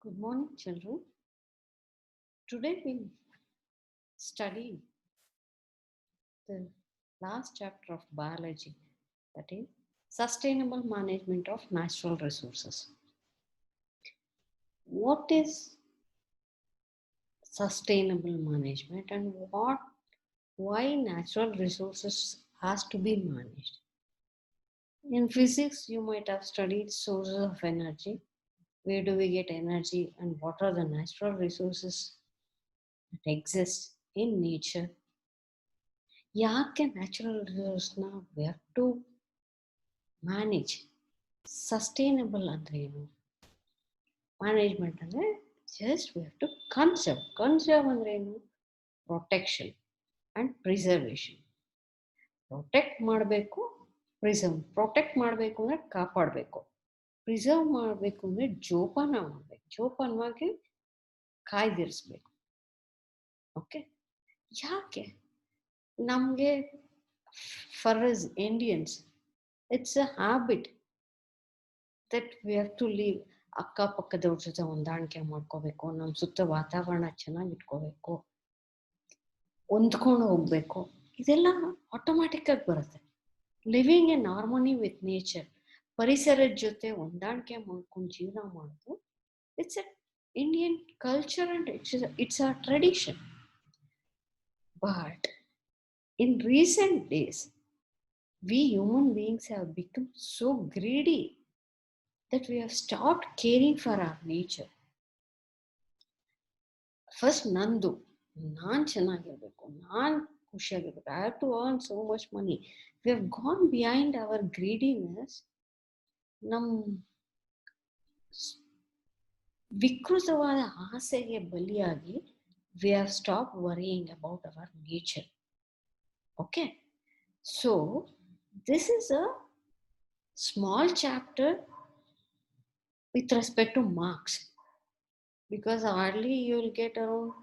Good morning, children. Today we'll study the last chapter of biology, that is, sustainable management of natural resources. What is sustainable management and why natural resources has to be managed? In physics, you might have studied sources of energy. Where do we get energy and what are the natural resources that exist in nature? ಯಾಕೆ natural ರಿಸೋರ್ಸ್ನ we have to manage? Sustainable ಅಂದರೆ ಏನು? Management ಅಂದರೆ just we have to conserve ಅಂದರೆ ಏನು? Protection and preservation. Protect ಮಾಡಬೇಕು, protect ಮಾಡಬೇಕು ಅಂದರೆ ಕಾಪಾಡಬೇಕು, ಪ್ರಿಸರ್ವ್ ಮಾಡಬೇಕು ಅಂದರೆ ಜೋಪಾನವಾಗಿ ಕಾಯ್ದಿರಿಸ್ಬೇಕು. ಓಕೆ, ಯಾಕೆ ನಮಗೆ for us Indians it's a habit that we have to leave. ಅಕ್ಕಪಕ್ಕದವ್ರ ಜೊತೆ ಹೊಂದಾಣಿಕೆ ಮಾಡ್ಕೋಬೇಕು, ನಮ್ಮ ಸುತ್ತ ವಾತಾವರಣ ಚೆನ್ನಾಗಿ ಇಟ್ಕೋಬೇಕು, ಹೊಂದ್ಕೊಂಡು ಹೋಗ್ಬೇಕು. ಇದೆಲ್ಲ ಆಟೋಮ್ಯಾಟಿಕ್ಕಾಗಿ ಬರುತ್ತೆ. Living N harmony with nature, ಪರಿಸರದ ಜೊತೆ ಹೊಂದಾಣಿಕೆ ಮಾಡ್ಕೊಂಡು ಜೀವನ ಮಾಡೋದು it's a Indian culture and it's a tradition. But in recent days, we human beings have become so greedy that we have stopped caring for our nature. First, ನಾನು ಚೆನ್ನಾಗಿರ್ಬೇಕು, ನಾನು ಖುಷಿಯಾಗಿರ್ಬೇಕು, I have to earn so much money. We have gone behind our greediness. ನಮ್ಮ ವಿಕೃತವಾದ ಆಸೆಗೆ ಬಲಿಯಾಗಿ we have stopped worrying about our nature. Okay, so this is a small chapter with respect to marks, because hardly you will get around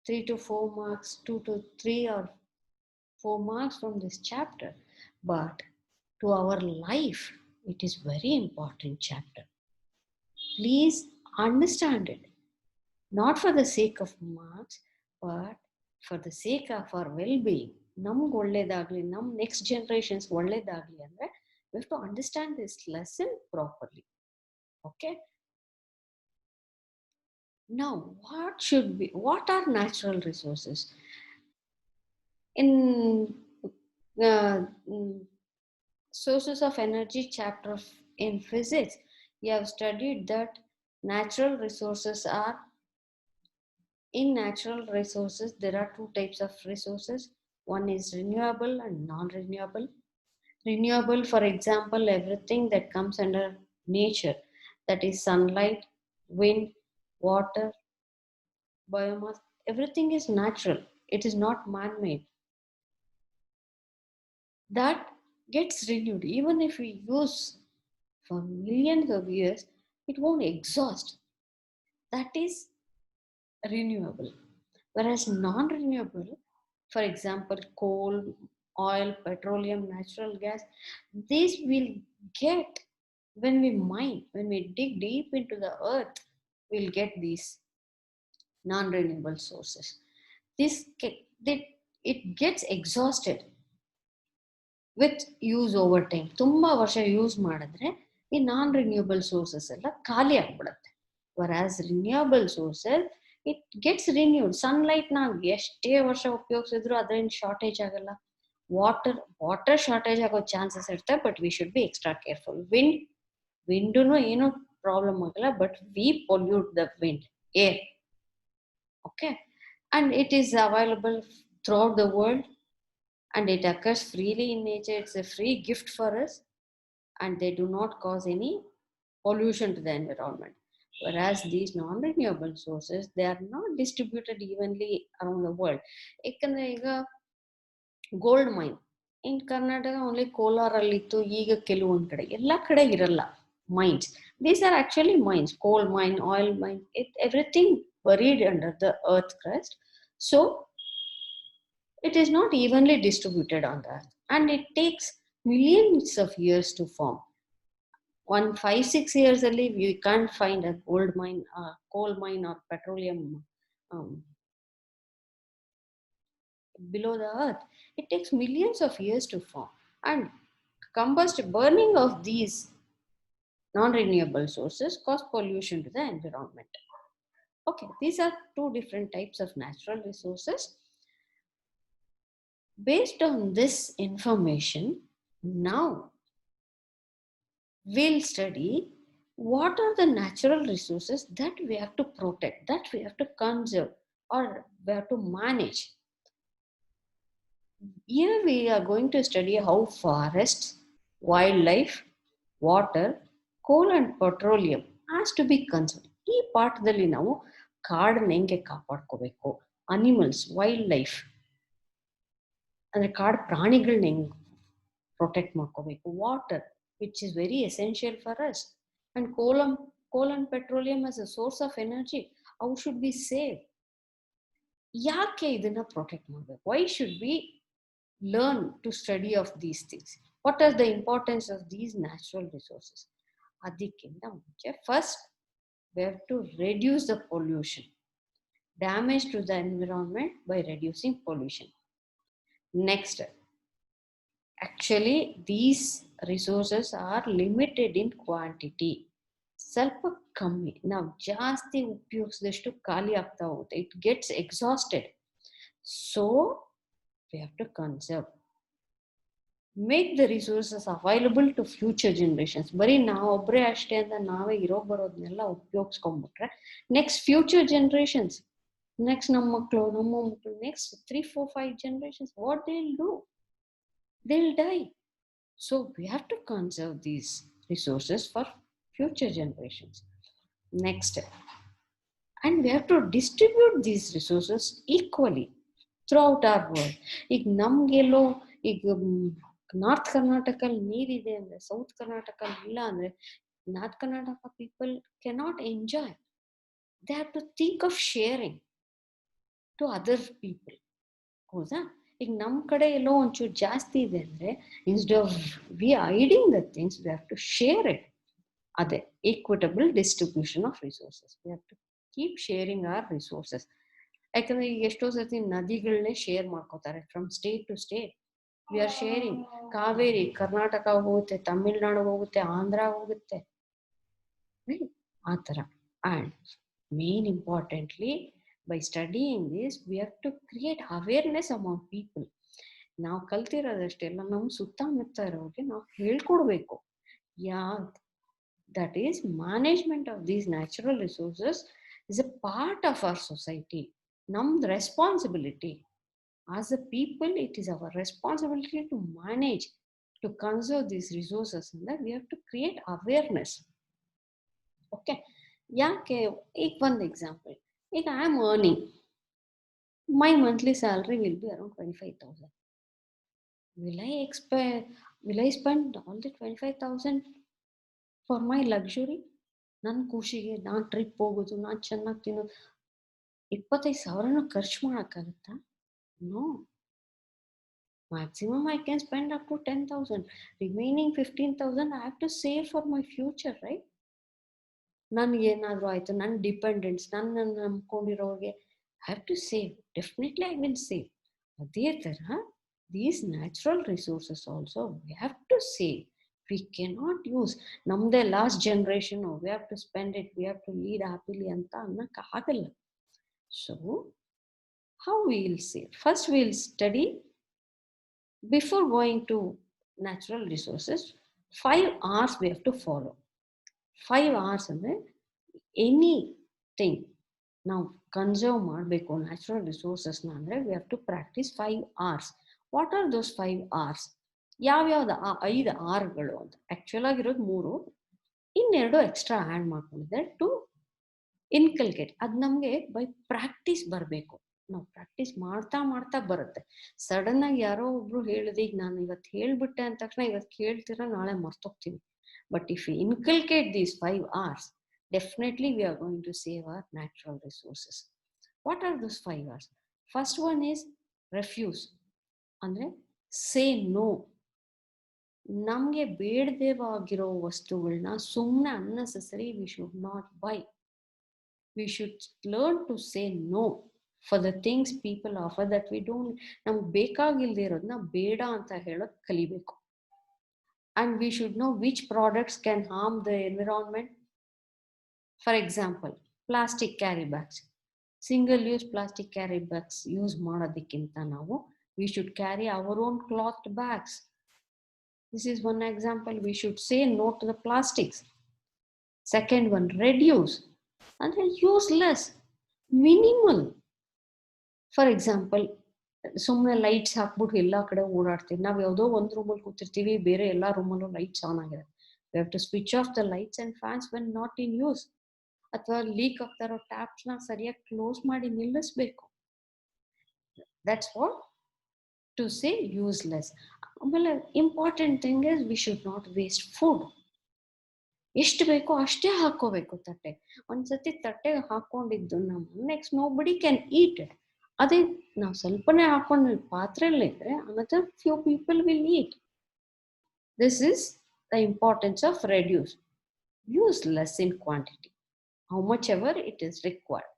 3 to 4 marks, 2 to 3 or 4 marks from this chapter. But to our life, it is very important chapter. Please understand it, not for the sake of marks, but for the sake of our well-being. ನಮ್ಗೆ ಒಳ್ಳೇದಾಗಲಿ, ನಮ್ಮ next generations ಒಳ್ಳೇದಾಗಲಿ ಅಂದರೆ we have to understand this lesson properly. Okay, now what are natural resources? In sources of energy chapter in physics, you have studied that natural resources are, in natural resources there are two types of resources. One is renewable and non-renewable. Renewable, for example, everything that comes under nature, that is sunlight, wind, water, biomass, everything is natural. It is not man-made. That gets renewed. Even if we use for millions of years, it won't exhaust. That is renewable. Whereas non-renewable, for example, coal, oil, petroleum, natural gas, these will get, when we mine, when we dig deep into the earth, we'll get these non-renewable sources. It gets exhausted with use over time. ತುಂಬಾ ವರ್ಷ use ಮಾಡಿದ್ರೆ ಈ ನಾನ್ renewable sources ಎಲ್ಲ ಖಾಲಿ ಆಗ್ಬಿಡುತ್ತೆ. whereas renewable sources, it gets renewed. Sunlight ನಾವು ಎಷ್ಟೇ ವರ್ಷ ಉಪಯೋಗಿಸಿದ್ರು ಅದರಿಂದ ಶಾರ್ಟೇಜ್ ಆಗಲ್ಲ. ವಾಟರ್ ಶಾರ್ಟೇಜ್ ಆಗೋ ಚಾನ್ಸಸ್ ಇರುತ್ತೆ, but we should be extra careful. Wind ಏನೂ ಪ್ರಾಬ್ಲಮ್ ಆಗಲ್ಲ, but we pollute the wind air. Okay, and it is available throughout the world and it occurs freely in nature. It's a free gift for us and they do not cause any pollution to the environment. Whereas these non-renewable sources, they are not distributed evenly around the world. ಯಾಕಂದರೆ ಈಗ gold main ಇನ್ Karnataka only ಕೋಲಾರಲ್ಲಿತ್ತು, ಈಗ ಕೆಲವೊಂದು ಕಡೆ, ಎಲ್ಲ ಕಡೆ ಇರಲ್ಲ mines. These are actually mines, coal mine, oil mine, everything buried under the earth crust. So it is not evenly distributed on the earth and it takes millions of years to form. One 5-6 years ಅಲ್ಲಿ we can't find a gold mine, coal mine or petroleum um, below the earth. It takes millions of years to form, and burning of these non-renewable sources cause pollution to the environment. Okay, these are two different types of natural resources. Based on this information, now we'll study what are the natural resources that we have to protect, that we have to conserve, or we have to manage. Here we are going to study how forests, wildlife, water, coal and petroleum has to be conserved. ಈ ಪಾಠದಲ್ಲಿ ನಾವು ಕಾಡನ್ನ ಹೆಂಗೆ ಕಾಪಾಡ್ಕೋಬೇಕು, animals, wild life ಅಂದ್ರೆ ಕಾಡು ಪ್ರಾಣಿಗಳನ್ನ ಹೆಂಗೆ protect ಮಾಡ್ಕೋಬೇಕು, water which is very essential for us, and coal and petroleum as a source of energy, how should we save, ಯಾಕೆ ಇದನ್ನ ಪ್ರೊಟೆಕ್ಟ್ ಮಾಡಬೇಕು, why should we learn to study of these things, what are the importance of these natural resources. ಅದಕ್ಕಿಂತ ಮುಂಚೆ first we have to reduce the pollution, damage to the environment by reducing pollution. Next, actually these resources are limited in quantity, ಸ್ವಲ್ಪ ಕಮ್ಮಿ, ನಾವು ಜಾಸ್ತಿ ಉಪಯೋಗಿಸಿದಷ್ಟು ಖಾಲಿ ಆಗ್ತಾ ಹೋಗುತ್ತೆ, it gets exhausted, so we have to conserve, make the resources available to future generations. ಬರೀ ನಾವೊಬ್ಬರೇ ಅಷ್ಟೇ ಅಂತ ನಾವೇ ಇರೋ ಬರೋದನ್ನೆಲ್ಲ ಉಪಯೋಗಿಸ್ಕೊಂಡ್ಬಿಟ್ರೆ ನೆಕ್ಸ್ಟ್ ಫ್ಯೂಚರ್ ಜನರೇಷನ್ಸ್, ನೆಕ್ಸ್ಟ್ ನಮ್ಮ ಮಕ್ಕಳು, next 3-4-5 generations, what they'll do, they'll die. So we have to conserve these resources for future generations. Next, and we have to distribute these resources equally throughout our world. ಈಗ ನಮ್ಗೆಲ್ಲೋ ಈಗ north ಕರ್ನಾಟಕಲ್ಲಿ ನೀರಿದೆ ಅಂದ್ರೆ south Karnataka ಇಲ್ಲ ಅಂದ್ರೆ north Karnataka people cannot enjoy, they have to think of sharing to other people. ಹೌದಾ? ಈಗ ನಮ್ಮ ಕಡೆ ಎಲ್ಲೋ ಒಂಚೂರು ಜಾಸ್ತಿ ಇದೆ ಅಂದ್ರೆ instead of we hiding the things we have to share it. ಅದೇ equitable distribution of resources, we have to keep sharing our resources. ಯಾಕಂದ್ರೆ ಈಗ ಎಷ್ಟೋ ಸರ್ತಿ ನದಿಗಳನ್ನೇ ಶೇರ್ ಮಾಡ್ಕೋತಾರೆ from state to state. We are sharing, Kaveri Karnataka ಹೋಗುತ್ತೆ, ತಮಿಳ್ನಾಡು ಹೋಗುತ್ತೆ, ಆಂಧ್ರ ಹೋಗುತ್ತೆ, ಆ ಥರ. And main importantly by studying this we have to create awareness among people. ನಾವು ಕಲ್ತಿರೋದಷ್ಟೆಲ್ಲ ನಮ್ಮ ಸುತ್ತಮುತ್ತ ಇರೋರಿಗೆ ನಾವು ಹೇಳ್ಕೊಡ್ಬೇಕು. That is, management of these natural resources is a part of our society. Nam's responsibility as a people, it is our responsibility to manage, to conserve these resources, and that we have to create awareness. Okay, ಯಾಕೆ? ಈಗ ಒಂದು example, ಈಗ I am earning, my monthly salary will be around 25,000. Will I spend all the 25,000 for my luxury? ನನ್ನ ಖುಷಿಗೆ ನಾನು trip ಹೋಗೋದು, ನಾನು ಚೆನ್ನಾಗಿ ತಿನ್ನೋದು, 25,000 ಖರ್ಚು ಮಾಡೋಕ್ಕಾಗುತ್ತಾ? No. Maximum I can spend up to 10,000. Remaining 15,000 I have to save for my future, right? ನನಗೇನಾದರೂ ಆಯಿತು, ನನ್ನ ಡಿಪೆಂಡೆಂಟ್ಸ್, ನನ್ನನ್ನು ನಂಬ್ಕೊಂಡಿರೋರಿಗೆ I have to save. Definitely I will save. ಅದೇ ಥರ these natural resources also we have to save. We cannot use namde last generation, we have to spend it, we have to lead happily anta annaka agalla. So how we will save? First we will study, before going to natural resources, 5 R's we have to follow. 5 R's andre anything now conserve ಮಾಡಬೇಕು natural resources na andre we have to practice 5 R's. What are those 5 R's? ಯಾವ್ಯಾವ್ದು 5 ಆರ್ಗಳು ಅಂತ? Actual ಆಗಿರೋದು 3, ಇನ್ನೆರಡು extra add ಮಾಡ್ಕೊಂಡಿದ್ದೆ to inculcate. ಅದು ನಮಗೆ by practice ಬರಬೇಕು. ನಾವು ಪ್ರಾಕ್ಟೀಸ್ ಮಾಡ್ತಾ ಮಾಡ್ತಾ ಬರುತ್ತೆ. ಸಡನ್ ಆಗಿ ಯಾರೋ ಒಬ್ರು ಹೇಳಿದೆ, ಈಗ ನಾನು ಇವತ್ತು ಹೇಳ್ಬಿಟ್ಟೆ ಅಂದ ತಕ್ಷಣ ಇವತ್ತು ಕೇಳ್ತೀರ, ನಾಳೆ ಮರ್ತೋಗ್ತೀನಿ. But if you inculcate these 5 R's, definitely we are going to save our natural resources. What are those 5 R's? First one is refuse, ಅಂದರೆ ಸೇ ನೋ. ನಮಗೆ ಬೇಡದೇವಾಗಿರೋ ವಸ್ತುಗಳನ್ನ ಸುಮ್ಮನೆ unnecessary we should not buy. We should learn to say no for the things people offer that we don't. ನಮ್ಗೆ ಬೇಕಾಗಿಲ್ಲದೆ ಇರೋದನ್ನ ಬೇಡ ಅಂತ ಹೇಳೋದು ಕಲಿಬೇಕು. And we should know which products can harm the environment. For example, plastic carry bags. Single use plastic carry bags use ಮಾಡೋದಕ್ಕಿಂತ ನಾವು we should carry our own cloth bags. This is one example. We should say no to the plastics. Second one, reduce and use less, minimal. For example, ಸುಮ್ಮನೆ lights ಹಾಕ್ಬಿಟ್ಟು ಎಲ್ಲ ಕಡೆ ಓಡಾಡ್ತೀವಿ. ನಾವು ಯಾವುದೋ ಒಂದು ರೂಮಲ್ಲಿ ಕೂತಿರ್ತೀವಿ, ಬೇರೆ ಎಲ್ಲ ರೂಮಲ್ಲೂ ಲೈಟ್ಸ್ ಆನ್ ಆಗಿರುತ್ತೆ. We have to switch off the lights and fans when not in use. ಅಥವಾ ಲೀಕ್ ಆಗ್ತಾ ಇರೋ ಟ್ಯಾಪ್ಸ್ನ ಸರಿಯಾಗಿ ಕ್ಲೋಸ್ ಮಾಡಿ ನಿಲ್ಲಿಸ್ಬೇಕು. That's what to say useless. ಆಮೇಲೆ important thing is we should not waste food. ಎಷ್ಟು ಬೇಕೋ ಅಷ್ಟೇ ಹಾಕೋಬೇಕು ತಟ್ಟೆ. ಒಂದ್ಸತಿ ತಟ್ಟೆಗೆ ಹಾಕೊಂಡಿದ್ದು ನಮ್ಮ next nobody can eat it. ಅದೇ ನಾವು ಸ್ವಲ್ಪನೇ ಹಾಕೊಂಡು ಪಾತ್ರೆಯಲ್ಲಿ ಇದ್ರೆ another few people will eat. This is the importance of reduce. Use less in quantity, how much ever it is required.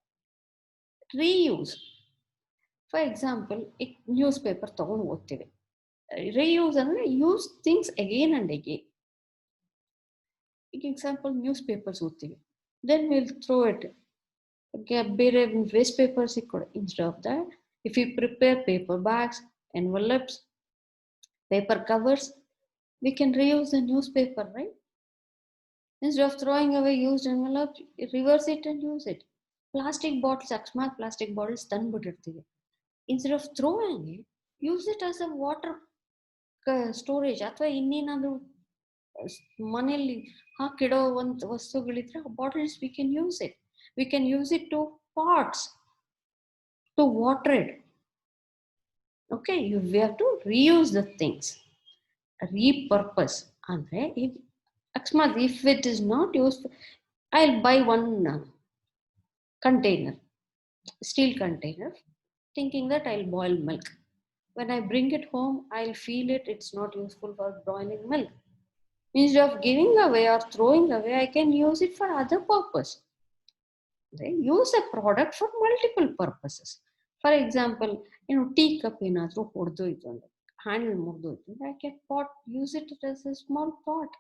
Reuse. For example, news paper ತಗೊಂಡು ಓದ್ತೀವಿ. Reuse ಅಂದ್ರೆ use things again and again. ಈಗ example news papers ಓದ್ತೀವಿ, then will throw it. ಬೇರೆ waste papers ಕೊಡ. Instead of that, if you prepare paper bags, envelopes, paper covers, we can reuse the newspaper, right? Instead of throwing away used envelopes, reverse it and use it. Plastic bottles, ಅಕಸ್ಮಾತ್ plastic bottles ತಂದ್ಬಿಟ್ಟಿರ್ತೀವಿ. Instead of throwing it, use it as a water storage. ಅಥವಾ ಇನ್ನೇನಾದ್ರೂ ಮನೆಯಲ್ಲಿ ಹಾಕಿಡೋ ಒಂದು ವಸ್ತುಗಳಿದ್ರೆ bottles we can use it. We can use it to pots, to water it. Okay, we have to reuse the things. Repurpose andre aksmat if it is not used, I'll buy one container, steel container, thinking that I'll boil milk. When I bring it home, I'll feel it's not useful for boiling milk. Instead of giving away or throwing away, I can use it for other purpose. They use a product for multiple purposes. For example, tea cup ಏನಾದ್ರೂ ಹೊಡೆದೋಯ್ತು ಅಂದ್ರೆ, handle ಮುರಿದೋಯ್ತು ಅಂದ್ರೆ, I can use it as a small pot.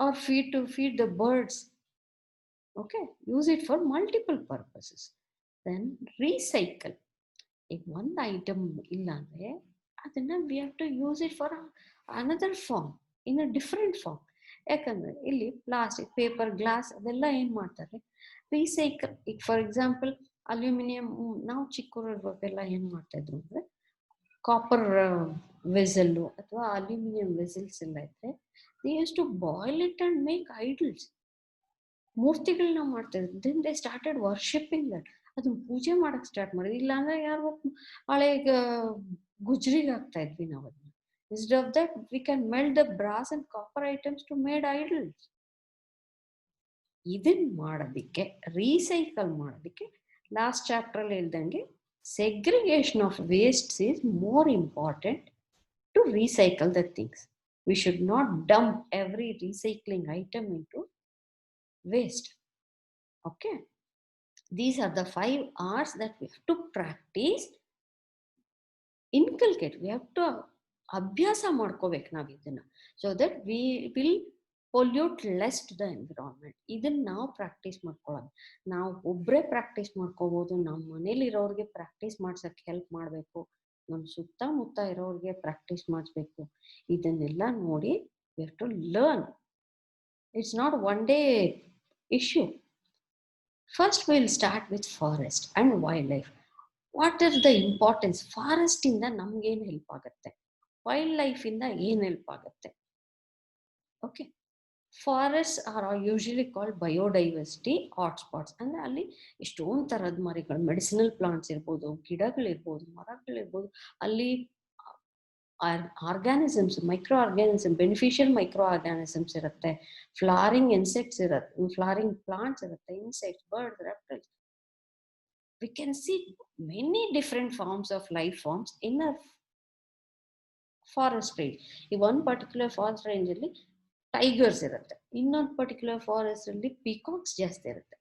Or feed the birds. Okay, use it for multiple purposes. Then recycle. If one item illa andre, adana we have to use it for another form, in a different form. ಯಾಕಂದ್ರೆ ಇಲ್ಲಿ plastic, paper, glass ಅದೆಲ್ಲ ಏನ್ ಮಾಡ್ತಾರೆ, recycle. ಈಗ for example aluminium, ನಾವು ಚಿಕ್ಕವರಿಗೆಲ್ಲ ಏನ್ ಮಾಡ್ತಾ ಇದ್ರು ಅಂದ್ರೆ, ಕಾಪರ್ ವೆಸಲ್ಲು ಅಥವಾ ಅಲ್ಯೂಮಿನಿಯಂ ವೆಸಲ್ಸ್ ಎಲ್ಲ ಇದ್ರೆ they used to boil it and make idols. ಮೂರ್ತಿಗಳನ್ನ ಮಾಡ್ತಾ ಇದ್ರು. then they started worshipping that. ಅದನ್ನ ಪೂಜೆ ಮಾಡಕ್ ಸ್ಟಾರ್ಟ್ ಮಾಡಿದ್ರು. ಇಲ್ಲಾಂದ್ರೆ ಯಾರು ಹಳೆ ಗುಜ್ರಿಗೆ ಹಾಕ್ತಾ ಇದ್ವಿ ನಾವು ಅದನ್ನ. Instead of that, we can melt the brass and copper items to made idols. ಇದನ್ನ ಮಾಡೋದಕ್ಕೆ, ರೀಸೈಕಲ್ ಮಾಡೋದಕ್ಕೆ, ಲಾಸ್ಟ್ ಚಾಪ್ಟರ್ ಅಲ್ಲಿ ಹೇಳ್ದಂಗೆ segregation of wastes is more important to recycle the things. We should not dump every recycling item into waste. Okay, these are the 5 R's that we have to practice, inculcate. We have to ಅಭ್ಯಾಸ ಮಾಡ್ಕೋಬೇಕು ನಾವು ಇದನ್ನ, so that we will pollute less to the environment. ಇದನ್ನ ನಾವು practice ಮಾಡ್ಕೊಳ್ಳೋದು. ನಾವು ಒಬ್ಬರೇ practice ಮಾಡ್ಕೋಬಹುದು, ನಮ್ಮ ಮನೇಲಿ ಇರೋರಿಗೆ ಪ್ರಾಕ್ಟೀಸ್ ಮಾಡ್ಸಕ್ಕೆ ಹೆಲ್ಪ್ ಮಾಡಬೇಕು, ನಮ್ಮ ಸುತ್ತಮುತ್ತ ಇರೋರಿಗೆ ಪ್ರಾಕ್ಟೀಸ್ ಮಾಡಿಸ್ಬೇಕು. ಇದನ್ನೆಲ್ಲ ನೋಡಿ we have to learn. It's not one day issue. First we'll start with forest and wildlife. What is the importance? Forest ಇಂದ ನಮ್ಗೆ ಏನು ಹೆಲ್ಪ್ ಆಗುತ್ತೆ, ವೈಲ್ಡ್ ಲೈಫ್ ಇಂದ ಏನು ಹೆಲ್ಪ್ ಆಗುತ್ತೆ. Okay, forest are usually called biodiversity hotspots. ಅಂದ್ರೆ ಅಲ್ಲಿ ಎಷ್ಟೊಂದು ತರದ ಮರಿಗಳು, ಮೆಡಿಸಿನಲ್ ಪ್ಲಾಂಟ್ಸ್ ಇರ್ಬೋದು, ಗಿಡಗಳಿರ್ಬೋದು, ಮರಗಳಿರ್ಬೋದು, ಅಲ್ಲಿ organisms, micro organism, beneficial micro organisms ಇರುತ್ತೆ, ಫ್ಲಾರಿಂಗ್ ಇನ್ಸೆಕ್ಟ್ಸ್ ಇರುತ್ತೆ, ಫ್ಲಾರಿಂಗ್ ಪ್ಲಾಂಟ್ಸ್ ಇರುತ್ತೆ, insects, birds, reptiles. We can see many different forms of life forms in a forest range. ಈ ಒಂದು ಪರ್ಟಿಕ್ಯುಲರ್ ಫಾರೆಸ್ಟ್ ರೇಂಜ್ ಅಲ್ಲಿ ಟೈಗರ್ಸ್ ಇರುತ್ತೆ, ಇನ್ನೊಂದು ಪರ್ಟಿಕ್ಯುಲರ್ ಫಾರೆಸ್ಟ್ ಅಲ್ಲಿ ಪೀಕಾಕ್ಸ್ ಜಾಸ್ತಿ ಇರುತ್ತೆ.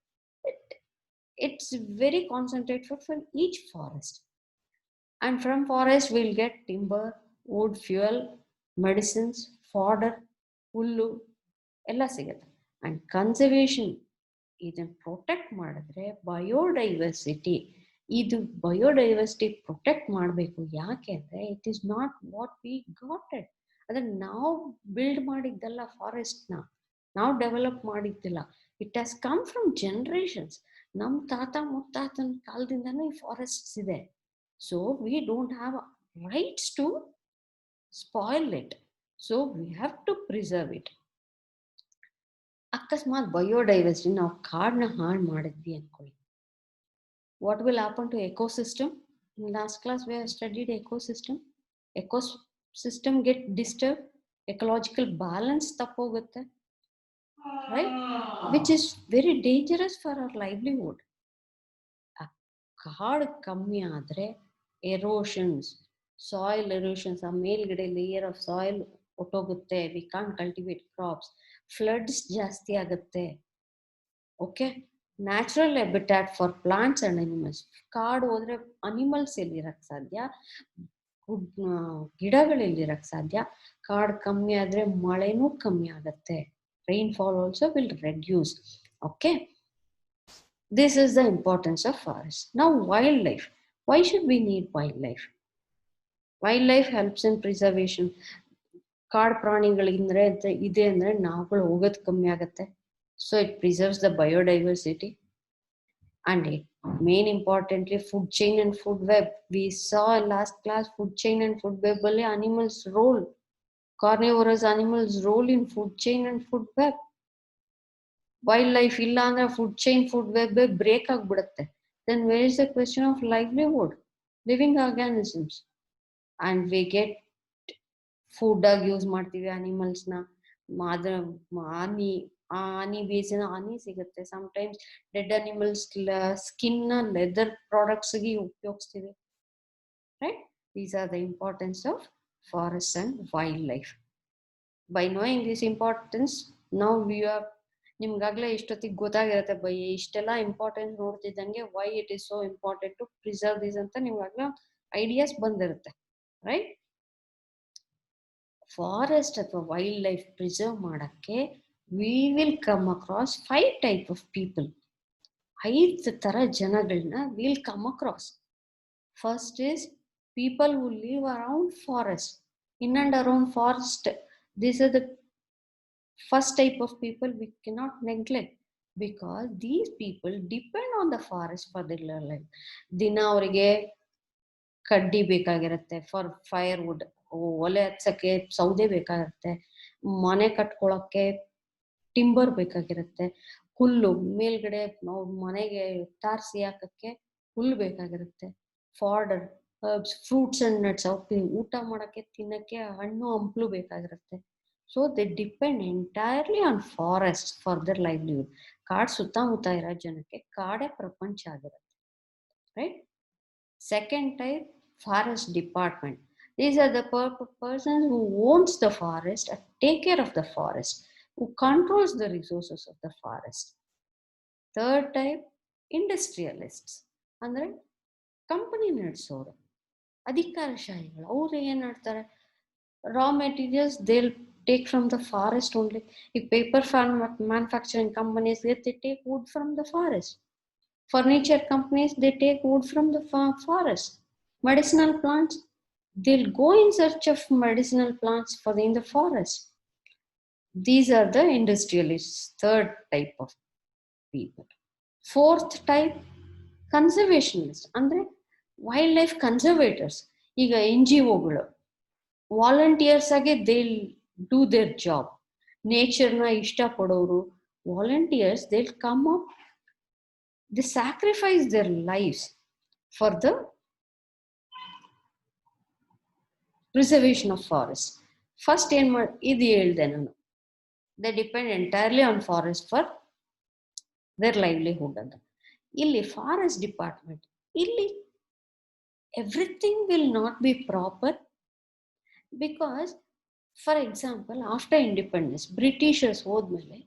It's very concentrated for each forest. And from forest we'll get timber, wood, fuel, medicines, fodder, ಹುಲ್ಲು ಎಲ್ಲ ಸಿಗುತ್ತೆ. ಅಂಡ್ ಕನ್ಸರ್ವೇಷನ್ ಇದನ್ನು ಪ್ರೊಟೆಕ್ಟ್ ಮಾಡಿದ್ರೆ ಬಯೋಡೈವರ್ಸಿಟಿ, ಇದು ಬಯೋಡೈವರ್ಸಿಟಿ ಪ್ರೊಟೆಕ್ಟ್ ಮಾಡಬೇಕು. ಯಾಕೆ ಅಂದರೆ it is not what we got it, ಅದನ್ನು ನಾವು ಬಿಲ್ಡ್ ಮಾಡಿದ್ದಲ್ಲ, ಫಾರೆಸ್ಟ್ನ ನಾವು ಡೆವಲಪ್ ಮಾಡಿದ್ದಿಲ್ಲ. It has come from generations. ನಮ್ಮ ತಾತ ಮುತ್ತಾತನ ಕಾಲದಿಂದನೂ ಈ ಫಾರೆಸ್ಟ್ಸ್ ಇದೆ. So we don't have rights to spoil it. So we have to preserve it. ಅಕಸ್ಮಾತ್ ಬಯೋಡೈವರ್ಸಿಟಿ ನಾವು ಕಾಡನ್ನ ಹಾಳು ಮಾಡಿದ್ವಿ ಅನ್ಕೊಳ್ಳಿ, what will happen to ecosystem? In last class we have studied ecosystem. Ecosystem get disturb, ecological balance ತಪ್ಪೋಗುತ್ತೆ, right? Which is very dangerous for our livelihood. ಕಾಡು ಕಮ್ಮಿ ಆದರೆ ಎರೋಷನ್ಸ್, ಸಾಯಿಲ್ ಎರೋಷನ್ಸ್, ಆ ಮೇಲ್ಗಡೆ ಲೇಯರ್ ಆಫ್ ಸಾಯಿಲ್ ಹೊಟ್ಟೋಗುತ್ತೆ, we can't cultivate crops, floods ಜಾಸ್ತಿ ಆಗುತ್ತೆ. Okay, natural habitat for plants and animals. ಕಾಡು ಹೋದ್ರೆ ಅನಿಮಲ್ಸ್ ಎಲ್ಲಿರಕ್ಕೆ ಸಾಧ್ಯ, ಗಿಡಗಳೆಲ್ಲಿರಕ್ಕೆ ಸಾಧ್ಯ. ಕಾಡು ಕಮ್ಮಿ ಆದರೆ ಮಳೆನೂ ಕಮ್ಮಿ ಆಗುತ್ತೆ, rainfall also will reduce. Okay, this is the importance of forest. Now wildlife, why should we need wildlife? Wildlife helps in preservation. ಕಾಡು ಪ್ರಾಣಿಗಳಿಂದ್ರೆ ಇದೆ ಅಂದ್ರೆ ನಾವುಗಳು ಹೋಗೋದು ಕಮ್ಮಿ ಆಗುತ್ತೆ. So it preserves the biodiversity. And it main importantly food chain and food web. We saw in last class food chain and food web ಅಲ್ಲಿ animals role, carnivorous animals role in food chain and food web. Wildlife ಇಲ್ಲ ಅಂದ್ರೆ food chain food web break ಆಗಿಬಿಡುತ್ತೆ. Then where is the question of livelihood, living organisms? And we get food ಆಗಿ use ಮಾಡ್ತೀವಿ ಅನಿಮಲ್ಸ್ನ. ಆನಿ ಬೇಸಿನ ಆನಿ ಸಿಗುತ್ತೆ. ಸಮ್ಟೈಮ್ಸ್ ಡೆಡ್ ಅನಿಮಲ್ಸ್ ಸ್ಕಿನ್ನ ಲೆದರ್ ಪ್ರಾಡಕ್ಟ್ಸ್ಗೆ ಉಪಯೋಗಿಸ್ತೀವಿ, right? These are the importance of forest and wildlife. By knowing this importance, now we are, ನಿಮ್ಗಾಗಲೇ ಇಷ್ಟೊತ್ತಿಗೆ ಗೊತ್ತಾಗಿರುತ್ತೆ ಬೈ ಇಷ್ಟೆಲ್ಲ ಇಂಪಾರ್ಟೆನ್ಸ್ ನೋಡ್ತಿದ್ದಂಗೆ why it is so important to preserve this ಅಂತ ನಿಮ್ಗಾಗಲೇ ಐಡಿಯಾಸ್ ಬಂದಿರುತ್ತೆ, ರೈಟ್? ಫಾರೆಸ್ಟ್ ಅಥವಾ ವೈಲ್ಡ್ ಲೈಫ್ ಪ್ರಿಸರ್ವ್ ಮಾಡೋಕ್ಕೆ we will come across 5 type of people. 5 ಥರ ಜನಗಳನ್ನ will come across. First is people who live around forest, in and around forest. These are the first type of people we cannot neglect, because these people depend on the forest for their life. ದಿನ ಅವರಿಗೆ ಕಡ್ಡಿ ಬೇಕಾಗಿರುತ್ತೆ, for firewood, ಒಲೆ ಹಚ್ಚಕ್ಕೆ ಸೌದೆ ಬೇಕಾಗಿರುತ್ತೆ, ಮನೆ ಕಟ್ಕೊಳ್ಳೋಕ್ಕೆ timber ಬೇಕಾಗಿರುತ್ತೆ, ಹುಲ್ಲು ಮೇಲ್ಗಡೆ ಮನೆಗೆ ತಾರಸಿ ಹಾಕಕ್ಕೆ ಹುಲ್ಲು ಬೇಕಾಗಿರುತ್ತೆ, ಫಾರ್ಡರ್, ಹರ್ಬ್ಸ್, ಫ್ರೂಟ್ಸ್ ಅಂಡ್ ನಟ್ಸ್, ಊಟ ಮಾಡೋಕ್ಕೆ ತಿನ್ನಕ್ಕೆ ಹಣ್ಣು ಹಂಪಲು ಬೇಕಾಗಿರುತ್ತೆ. So they depend entirely on forest for there livelihood. ಕಾಡು ಸುತ್ತಮುತ್ತ ಇರೋ ಜನಕ್ಕೆ ಕಾಡೇ ಪ್ರಪಂಚ ಆಗಿರುತ್ತೆ, right? Second type, forest department. These are the persons who owns the forest and take care of the forest, who controls the resources of the forest. Third type, industrialists. ಅಂದ್ರೆ company ನಡೆಸೋರು, ಅಧಿಕಾರಶಾಹಿಗಳು. ಅವ್ರು ಏನ್ ಮಾಡ್ತಾರೆ, raw materials they take from the forest only. If paper manufacturing companies, they take wood from the forest. Furniture companies, they take wood from the forest. Medicinal plants, they'll go in search of medicinal plants in the forest. These are the industrialists, third type of people. Fourth type, conservationists, andre wildlife conservators. ಈಗ NGOಗಳು volunteers ಆಗಿ they'll do their job. ನೇಚರ್ನ ಇಷ್ಟಪಡೋರು volunteers, they'll come up, they sacrifice their lives for the preservation of forest. First ಏನ್ ಇದು ಹೇಳ್ದೆ ನಾನು, they depend entirely on forest for their livelihood ಅಂತ. ಇಲ್ಲಿ forest department, ಇಲ್ಲಿ everything will not be proper. Because, for example, after independence, Britishers ಹೋದ್ಮೇಲೆ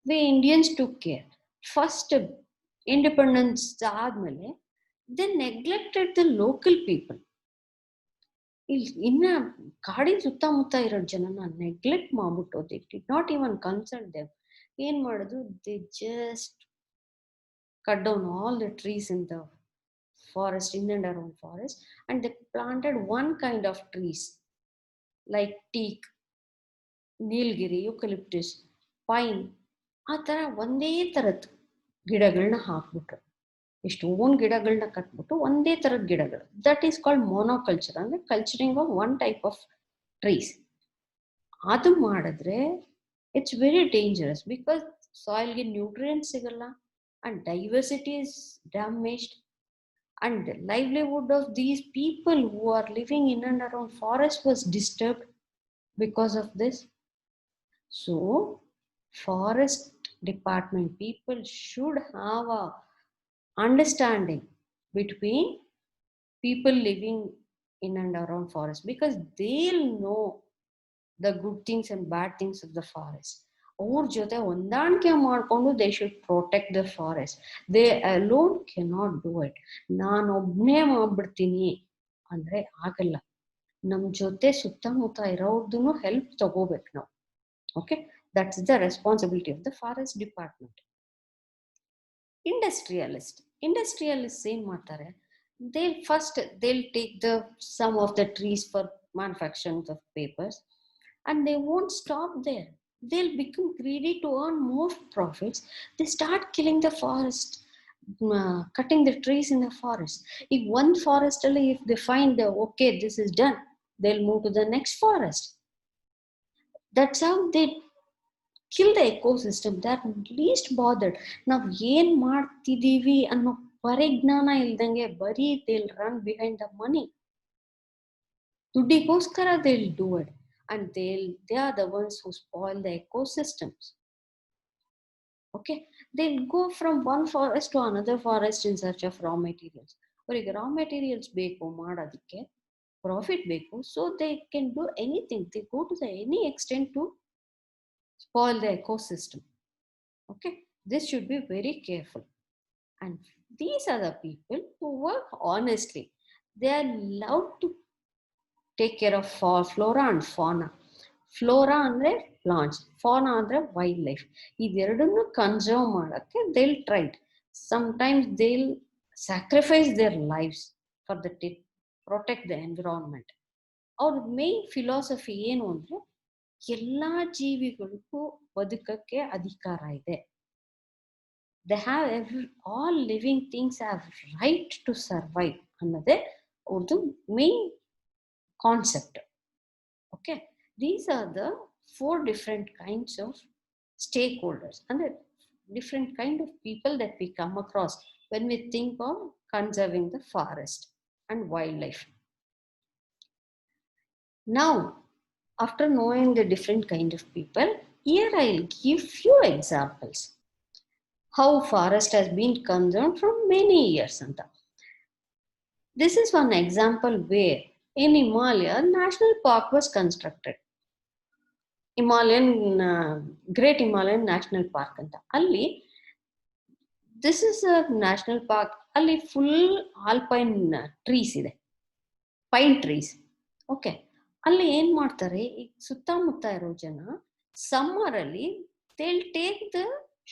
we Indians took care. First independence ಆದ್ಮೇಲೆ they neglected the local people. ಇನ್ನ ಕಾಡಿನ ಸುತ್ತಮುತ್ತ ಇರೋ ಜನನ ನೆಗ್ಲೆಕ್ಟ್ ಮಾಡ್ಬಿಟ್ಟು they did not even consult them. ಏನ್ ಮಾಡಿದ್ರು, they just cut down all the trees in the forest, in and around forest, and they planted one kind of trees like teak, nilgiri, eucalyptus, pine, ಆ ಥರ ಒಂದೇ ಥರದ ಗಿಡಗಳನ್ನ ಹಾಕ್ಬಿಟ್ರು. ಎಷ್ಟೊಂದು ಗಿಡಗಳನ್ನ ಕಟ್ಬಿಟ್ಟು ಒಂದೇ ಥರದ ಗಿಡಗಳು, ದಟ್ ಈಸ್ ಕಾಲ್ಡ್ ಮೊನೋಕಲ್ಚರ್, ಅಂದರೆ culturing of one type of trees. ಅದು ಮಾಡಿದ್ರೆ ಇಟ್ಸ್ ವೆರಿ ಡೇಂಜರಸ್, ಬಿಕಾಸ್ ಸಾಯಿಲ್ಗೆ ನ್ಯೂಟ್ರಿಯೆಂಟ್ಸ್ ಸಿಗಲ್ಲ, and diversity is damaged, and the livelihood of these people who are living in and around forest was disturbed because of this. So forest department people should have a understanding between people living in and around forest, because they'll know the good things and bad things of the forest. ಅವ್ರ ಜೊತೆ ಹೊಂದಾಣಿಕೆ ಮಾಡಿಕೊಂಡು they should protect the forest. They alone cannot do it. ನಾನೊಬ್ಬನೇ ಮಾಡ್ಬಿಡ್ತೀನಿ ಅಂದರೆ ಆಗಲ್ಲ. ನಮ್ಮ ಜೊತೆ ಸುತ್ತಮುತ್ತ ಇರೋರ್ದು ಹೆಲ್ಪ್ ತಗೋಬೇಕು ನಾವು. Okay, that's the responsibility of the forest department. Industrialist ಏನು ಮಾಡ್ತಾರೆ, they'll take some of the trees for manufacturing of papers, and they won't stop there. They'll become greedy to earn more profits. They start killing the forest, cutting the trees in the forest. If one forest, if they find okay, this is done, they'll move to the next forest. That's how they kill the ecosystem. They're least bothered. ನಾವು ಏನ್ ಮಾಡ್ತಿದೀವಿ ಅನ್ನೋ ಪರಿಜ್ಞಾನ ಇಲ್ದಂಗೆ ಬರೀ they'll run behind the money. ದುಡ್ಡಿಗೋಸ್ಕರ they'll do it. And they are the ones who spoil the ecosystems. Okay, they'll go from one forest to another forest in search of raw materials. ಅವರಿಗೆ raw materials ಬೇಕು ಮಾಡೋದಕ್ಕೆ, profit ಬೇಕು, so they can do anything. They go to any extent to spoil the ecosystem. Okay, this should be very careful. And these are the people who work honestly. They are allowed to take care of flora and fauna. Flora ಅಂದರೆ plants, fauna ಅಂದರೆ wild life. ಇದೆರಡನ್ನು conserve ಮಾಡೋಕ್ಕೆ they'll try. Sometimes they'll sacrifice their lives for the protect the environment. ಅವ್ರ main philosophy ಏನು ಅಂದರೆ, ಎಲ್ಲ ಜೀವಿಗಳಿಗೂ ಬದುಕಕ್ಕೆ ಅಧಿಕಾರ ಇದೆ. they have all living things have right to survive ಅನ್ನೋದೇ ಅವ್ರದ್ದು main concept. Okay, these are the 4 different kinds of stakeholders and the different kind of people that we come across when we think of conserving the forest and wildlife. Now, after knowing the different kind of people, here I'll give few examples how forest has been conserved from many years. This is one example where in Himalaya, National Park was constructed. Great Himalayan national park ಅಂತ. ಅಲ್ಲಿ this is a national park. ಅಲ್ಲಿ full alpine trees ಇದೆ, pine trees. Okay, ಅಲ್ಲಿ ಏನ್ ಮಾಡ್ತಾರೆ, ಈಗ ಸುತ್ತಮುತ್ತ ಇರೋ ಜನ ಸಮ್ಮರಲ್ಲಿ they'll take the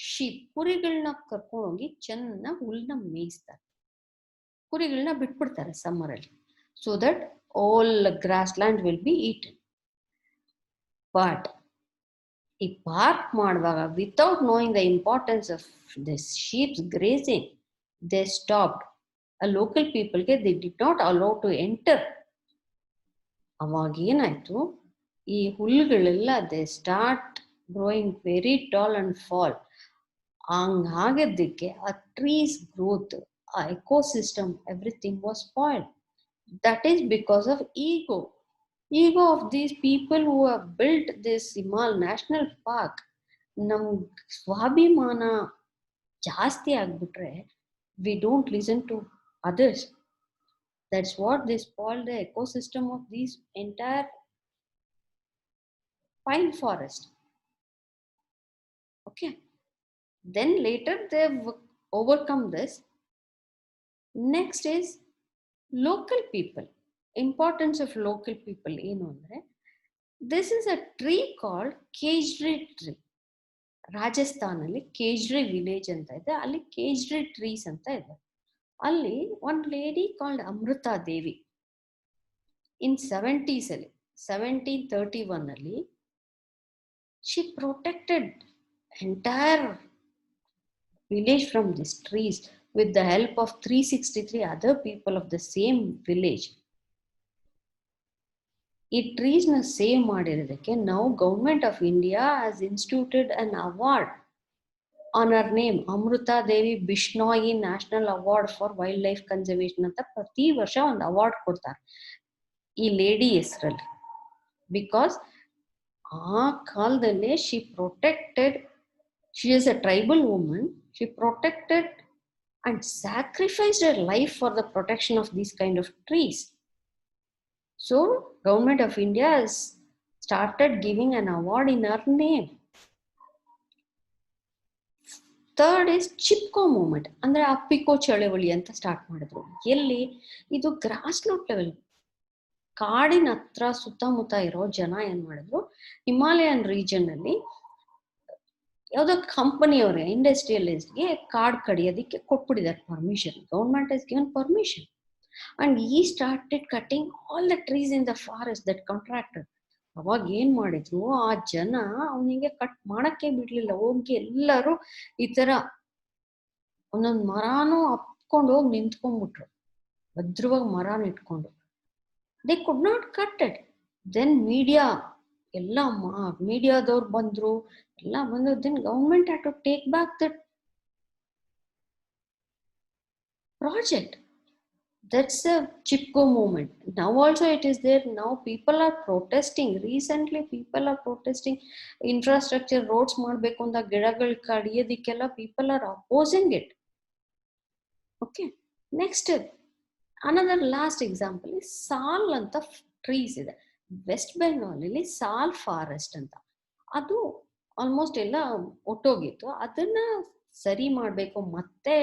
sheep, ಕುರಿಗಳನ್ನ ಕರ್ಕೊಂಡೋಗಿ ಚೆನ್ನಾಗಿ ಹುಲ್ಲನ್ನ ಮೇಯಿಸ್ತಾರೆ. ಕುರಿಗಳನ್ನ ಬಿಟ್ಬಿಡ್ತಾರೆ ಸಮ್ಮರಲ್ಲಿ, so that all grassland will be eaten. But ಈ ಪಾರ್ಕ್ ಮಾಡುವಾಗ without knowing the importance of this sheeps grazing, they stopped. ಆ ಲೋಕಲ್ ಪೀಪಲ್ಗೆ they did not allow to enter. ಅವಾಗ ಏನಾಯ್ತು, ಈ ಹುಲ್ಲುಗಳೆಲ್ಲ they start growing very tall and fall. ಹಂಗಾಗದ್ದಕ್ಕೆ ಆ ಟ್ರೀಸ್ ಗ್ರೋತ್, ಆ ecosystem, everything was spoiled. That is because of ego of these people who have built this Himal National Park. ನಮ್ ಸ್ವಾಭಿಮಾನ ಜಾಸ್ತಿ ಆಗ್ಬಿಟ್ರೆ we don't listen to others. That's what they spoil the ecosystem of these entire pine forest. Okay, then later they've overcome this. Next is local people. Importance of local people ಏನು ಅಂದ್ರೆ, this is a tree called Khejri tree. ರಾಜಸ್ಥಾನಲ್ಲಿ Khejri village ಅಂತ ಇದೆ, ಅಲ್ಲಿ Khejri trees ಅಂತ ಇದೆ. ಅಲ್ಲಿ ಒಂದು lady called Amrita Devi in 70s ಅಲ್ಲಿ 1731 ಅಲ್ಲಿ she protected entire village from these trees with the help of 363 other people of the same village. ಈ ಟ್ರೀಸ್ನ save ಮಾಡಿರೋದಕ್ಕೆ now Government of India has instituted an award on her name, Amrita Devi Bishnoi national award for wild life conservation ಅಂತ ಪ್ರತಿ ವರ್ಷ ಒಂದು award ಕೊಡ್ತಾರೆ ಈ lady ಹೆಸರಲ್ಲಿ. Because ಆ ಕಾಲದಲ್ಲೇ she protected, she is a tribal woman, she protected and sacrificed her life for the protection of these kind of trees. So Government of India has started giving an award in her name. Third is Chipko movement, ಅಂದರೆ ಅಪ್ಪಿಕೋ ಚಳವಳಿ ಅಂತ start ಮಾಡಿದ್ರು. ಎಲ್ಲಿ ಇದು grass root level, ಕಾಡಿನ ಹತ್ರ ಸುತ್ತಮುತ್ತ ಇರೋ ಜನ ಏನ್ ಮಾಡಿದ್ರು, ಹಿಮಾಲಯನ್ ರೀಜನ್ ಅಲ್ಲಿ ಯಾವುದೋ ಕಂಪನಿಯವರೇ ಇಂಡಸ್ಟ್ರಿಯಲಿಸ್ಟ್ಗೆ ಕಾಡ್ ಕಡಿಯೋದಕ್ಕೆ ಕೊಟ್ಬಿಟ್ಟಿದ್ದಾರೆ permission. Government has given permission and he started cutting all the trees in the forest that contracted. ಅವಾಗ ಏನ್ ಮಾಡಿದ್ರು, ಆ ಜನ ಅವನಿಗೆ ಕಟ್ ಮಾಡಕ್ಕೆ ಬಿಡ್ಲಿಲ್ಲ. ಹೋಗಿ ಎಲ್ಲರೂ ಈ ತರ ಒಂದೊಂದು ಮರಾನು ಹಪ್ಕೊಂಡು ಹೋಗಿ ನಿಂತ್ಕೊಂಡ್ಬಿಟ್ರು, ಭದ್ರವಾಗಿ ಮರಾನ ಇಟ್ಕೊಂಡು. They could not cut it. Then ಎಲ್ಲ ಮೀಡಿಯಾದವ್ರು ಬಂದ್ರು, ಎಲ್ಲ ಬಂದ್ರು. Then government had to take back that project. That's a Chipko movement. Now also it is there. Now people are protesting. Recently people are protesting. Infrastructure roads ಮಾಡಬೇಕು ಅಂತ ಗಿಡಗಳು ಕಡಿಯೋದಕ್ಕೆಲ್ಲ people are opposing it. Okay. Next, another last example is ಸಾಲ್ ಅಂತ trees ಇದೆ. West Bengal ಅಲ್ಲಿ ಸಾಲ್ forest ಅಂತ, ಅದು ಆಲ್ಮೋಸ್ಟ್ ಎಲ್ಲ ಒಟ್ಟೋಗಿತ್ತು. ಅದನ್ನ ಸರಿ ಮಾಡಬೇಕು, ಮತ್ತೆ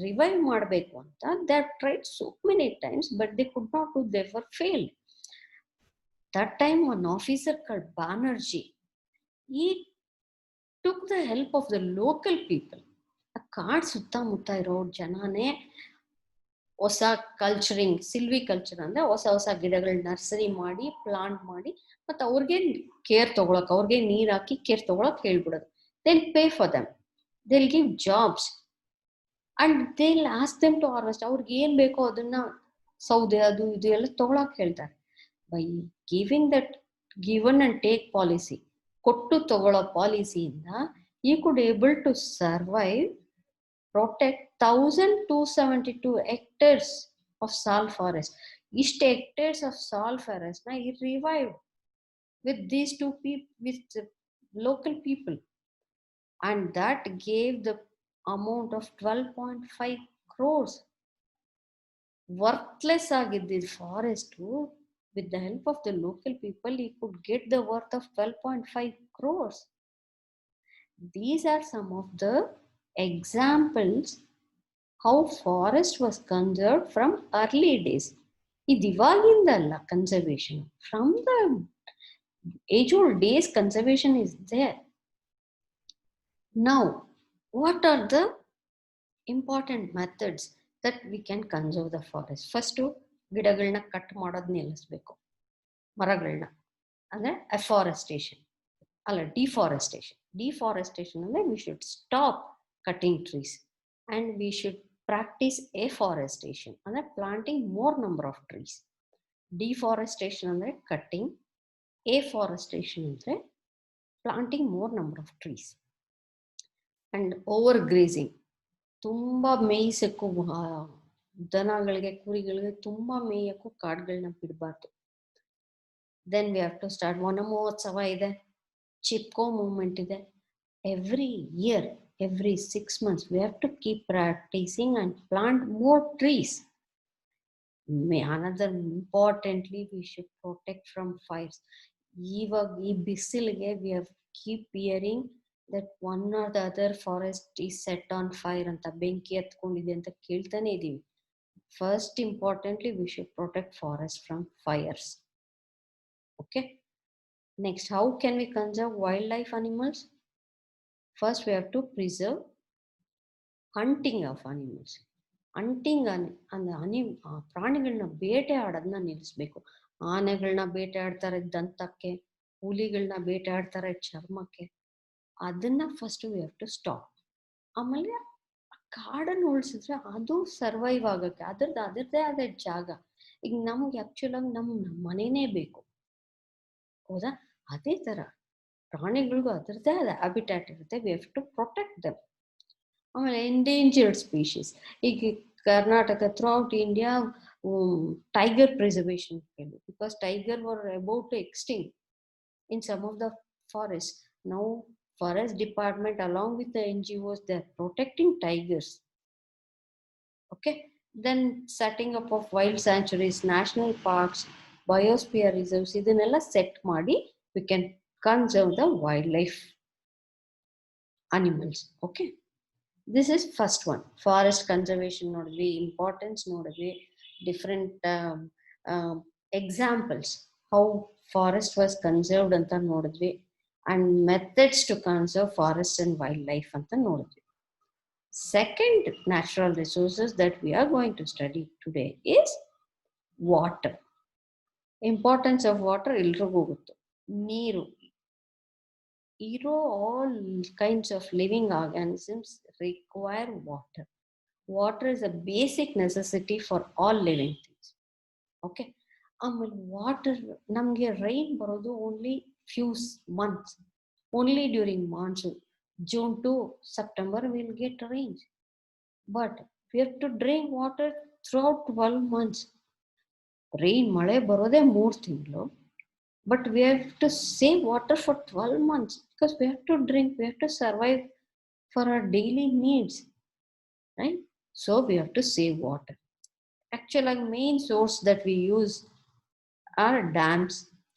ರಿವೈವ್ ಮಾಡಬೇಕು ಅಂತ they have tried so many times, but they could not do, they were failed. That time one officer called Banerjee, he took the help of the local people. ಆ ಕಾಡ್ ಸುತ್ತಮುತ್ತ ಇರೋ ಜನನೇ ಹೊಸ ಕಲ್ಚರಿಂಗ್, ಸಿಲ್ವಿ ಕಲ್ಚರ್ ಅಂದ್ರೆ ಹೊಸ ಹೊಸ ಗಿಡಗಳ ನರ್ಸರಿ ಮಾಡಿ ಪ್ಲಾಂಟ್ ಮಾಡಿ, ಮತ್ತೆ ಅವ್ರಿಗೆ ಕೇರ್ ತಗೊಳಕ್, ಅವ್ರಿಗೆ ನೀರ್ ಹಾಕಿ ಕೇರ್ ತಗೊಳಕ್ ಹೇಳ್ಬಿಡೋದು. they'll pay for them, they'll give jobs and they'll ask them to harvest. ಅವ್ರಿಗೆ ಏನ್ ಬೇಕೋ ಅದನ್ನ ಸೌದೆ ಅದು ಇದು ಎಲ್ಲ ತಗೊಳಕ್ ಹೇಳ್ತಾರೆ. By giving that given and take policy, ಕೊಟ್ಟು ತಗೊಳ್ಳೋ ಪಾಲಿಸಿಯಿಂದ he could able to survive, protect 1272 hectares of sal forest. ಇಷ್ಟು hectares of sal forest na he revived with these two people, with the local people, and that gave the amount of 12.5 crores. Worthless ಆಗಿದ್ದ forest, with the help of the local people he could get the worth of 12.5 crores. These are some of the examples how forest was conserved from early days. ಇದು ಇವಾಗಿಂದಲ್ಲ conservation, from the age old days conservation is there. Now what are the important methods that we can conserve the forest? First, ಗಿಡಗಳನ್ನ cut ಮಾಡೋದು ನಿಲ್ಲಿಸಬೇಕು, ಮರಗಳನ್ನ, ಅಂದ್ರೆ afforestation ಅಲ್ಲ deforestation. Deforestation ಅಂದ್ರೆ we should stop cutting trees and we should practice afforestation, ಅಂದ್ರೆ planting more number of trees. Deforestation ಅಂದ್ರೆ cutting, afforestation ಅಂದ್ರೆ planting more number of trees. And overgrazing, ತುಂಬಾ ಮೇಯಿಸಕ್ಕೂ, ದನಗಳಿಗೆ ಕುರಿಗಳಿಗೆ ತುಂಬಾ ಮೇಯಕ್ಕೂ ಕಾಡುಗಳನ್ನ ಬಿಡಬಾರ್ದು. Then we have to start Vana Mahotsava ಇದೆ, ಚಿಪ್ಕೋ ಮೂವ್ಮೆಂಟ್ ಇದೆ. Every year, every 6 months we have to keep practicing and plant more trees. Another importantly, we should protect from fires. ಇವಾಗ ಈ ಬಿಸಿಲಿಗೆ we have keep hearing that one or the other forest is set on fire ಅಂತ, ಬೆಂಕಿ ಹತ್ಕೊಂಡಿದೆ ಅಂತ ಕೇಳ್ತಾನೆ ಇದೀವಿ. First importantly, we should protect forest from fires. Okay. Next, how can we conserve wildlife animals? First, we have to preserve hunting of animals. Hunting ಪ್ರಾಣಿಗಳನ್ನ ಬೇಟೆ ಆಡೋದನ್ನ ನಿಲ್ಲಿಸ್ಬೇಕು. ಆನೆಗಳನ್ನ ಬೇಟೆ ಆಡ್ತಾರೆ ದಂತಕ್ಕೆ, ಹುಲಿಗಳನ್ನ ಬೇಟೆ ಆಡ್ತಾರೆ ಚರ್ಮಕ್ಕೆ. ಅದನ್ನ first we have to stop. ಆಮೇಲೆ ಕಾಡನ್ನು ಉಳಿಸಿದ್ರೆ ಅದು ಸರ್ವೈವ್ ಆಗಕ್ಕೆ ಅದರದ್ದೇ ಆದ ಜಾಗ. ಈಗ ನಮ್ಗೆ ಆಕ್ಚುಲ್ ಆಗಿ ನಮ್ಮ ಮನೆನೇ ಬೇಕು, ಹೌದಾ? ಅದೇ ತರ ಪ್ರಾಣಿಗಳಿಗೂ ಅದರದ್ದೇ ಆದ ಹ್ಯಾಬಿಟ್ಯಾಟ್ ಇರುತ್ತೆ. We have to protect them. ಆಮೇಲೆ ಎಂಡೇಂಜರ್ಡ್ ಸ್ಪೀಶೀಸ್, ಈಗ Karnataka throughout India tiger preservation because tiger were about to extinct in some of the forests. Now forest department along with the NGOs, they are protecting tigers. Okay. Then setting up of wild sanctuaries, national parks, biosphere reserves, ಇದನ್ನೆಲ್ಲ set ಮಾಡಿ we can conserve the wildlife animals. Okay. This is first one. Forest conservation ನೋಡಿದ್ವಿ, importance ನೋಡಿದ್ವಿ, different examples how forest was conserved ಅಂತ ನೋಡಿದ್ವಿ, and methods to conserve forest and wildlife ಅಂತ ನೋಡಿದ್ವಿ. Second natural resources that we are going to study today is water. Importance of water ಎಲ್ರಿಗೂ ಗೊತ್ತು. ನೀರು. All kinds of living organisms require water. Water is a basic necessity for all living things. Okay. Water, namge rain barodu only few months, only during monsoon. June to September we'll get rains, but we have to drink water throughout 12 months. Rain male barode 3 ತಿಂಗಳು, but we have to save water for 12 months because we have to drink, we have to survive for our daily needs, right? So we have to save water. Actually, our main source that we use are dams,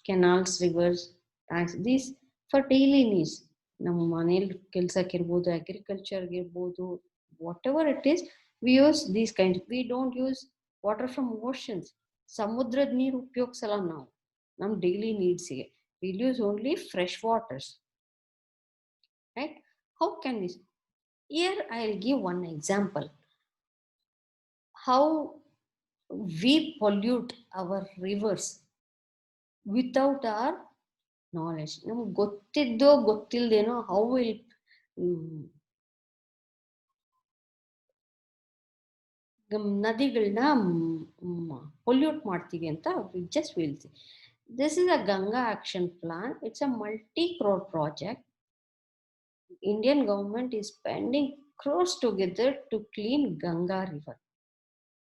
canals, rivers, tanks. These for daily needs. ನಮ್ಮ ಮನೇಲಿ ಕೆಲ್ಸಕ್ಕೆ ಇರ್ಬೋದು, ಅಗ್ರಿಕಲ್ಚರ್ಗೆ ಇರ್ಬೋದು, whatever it is, we use these kinds. We don't use water from oceans. ಸಮುದ್ರದ ನೀರು ಉಪಯೋಗಿಸಲ್ಲ ನಾವು ನಮ್ಮ daily ನೀಡ್ಸ್ಗೆ. We'll use only fresh waters. Right? How can we? Here I'll give one example. How we pollute our rivers without our knowledge. ನಮ್ಗೆ ಗೊತ್ತಿದ್ದೋ ಗೊತ್ತಿಲ್ದೇನೋ how will ನದಿಗಳನ್ನ pollute ಮಾಡ್ತೀವಿ ಅಂತ just will see. This is a Ganga Action Plan. It's a multi-crore project. Indian government is spending crores together to clean Ganga river.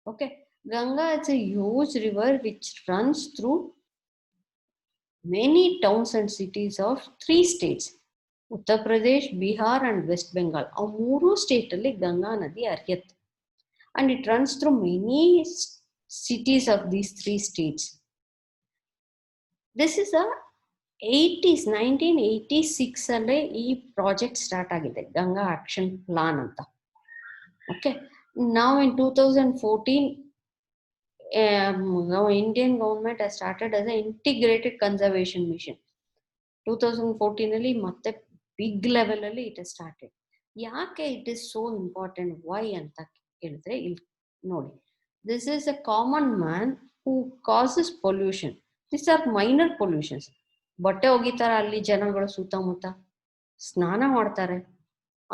Okay, Ganga is a huge river which runs through many towns and cities of 3 states: Uttar Pradesh, Bihar and West Bengal. ಆ 3 state ಅಲ್ಲಿ ಗಂಗಾ ನದಿ ಹರಿಯುತ್ತೆ, and it runs through many cities of these 3 states. This is a 1986 ಅಲ್ಲೇ ಈ project start ಆಗಿದೆ, Ganga action plan ಅಂತ. Okay, now in 2014 Indian government has started as an integrated conservation mission. 2014 ಅಲ್ಲಿ ಮತ್ತೆ big level ಅಲ್ಲಿ it started. ಯಾಕೆ it is so important, why ಅಂತ ಕೇಳಿದ್ರೆ ಇಲ್ಲಿ ನೋಡಿ, this is a common man who causes pollution. This are minor pollutions. ಬಟ್ಟೆ ಒಗಿತಾರೆ ಅಲ್ಲಿ ಜನಗಳು, ಸುತ್ತಮುತ್ತ ಸ್ನಾನ ಮಾಡ್ತಾರೆ.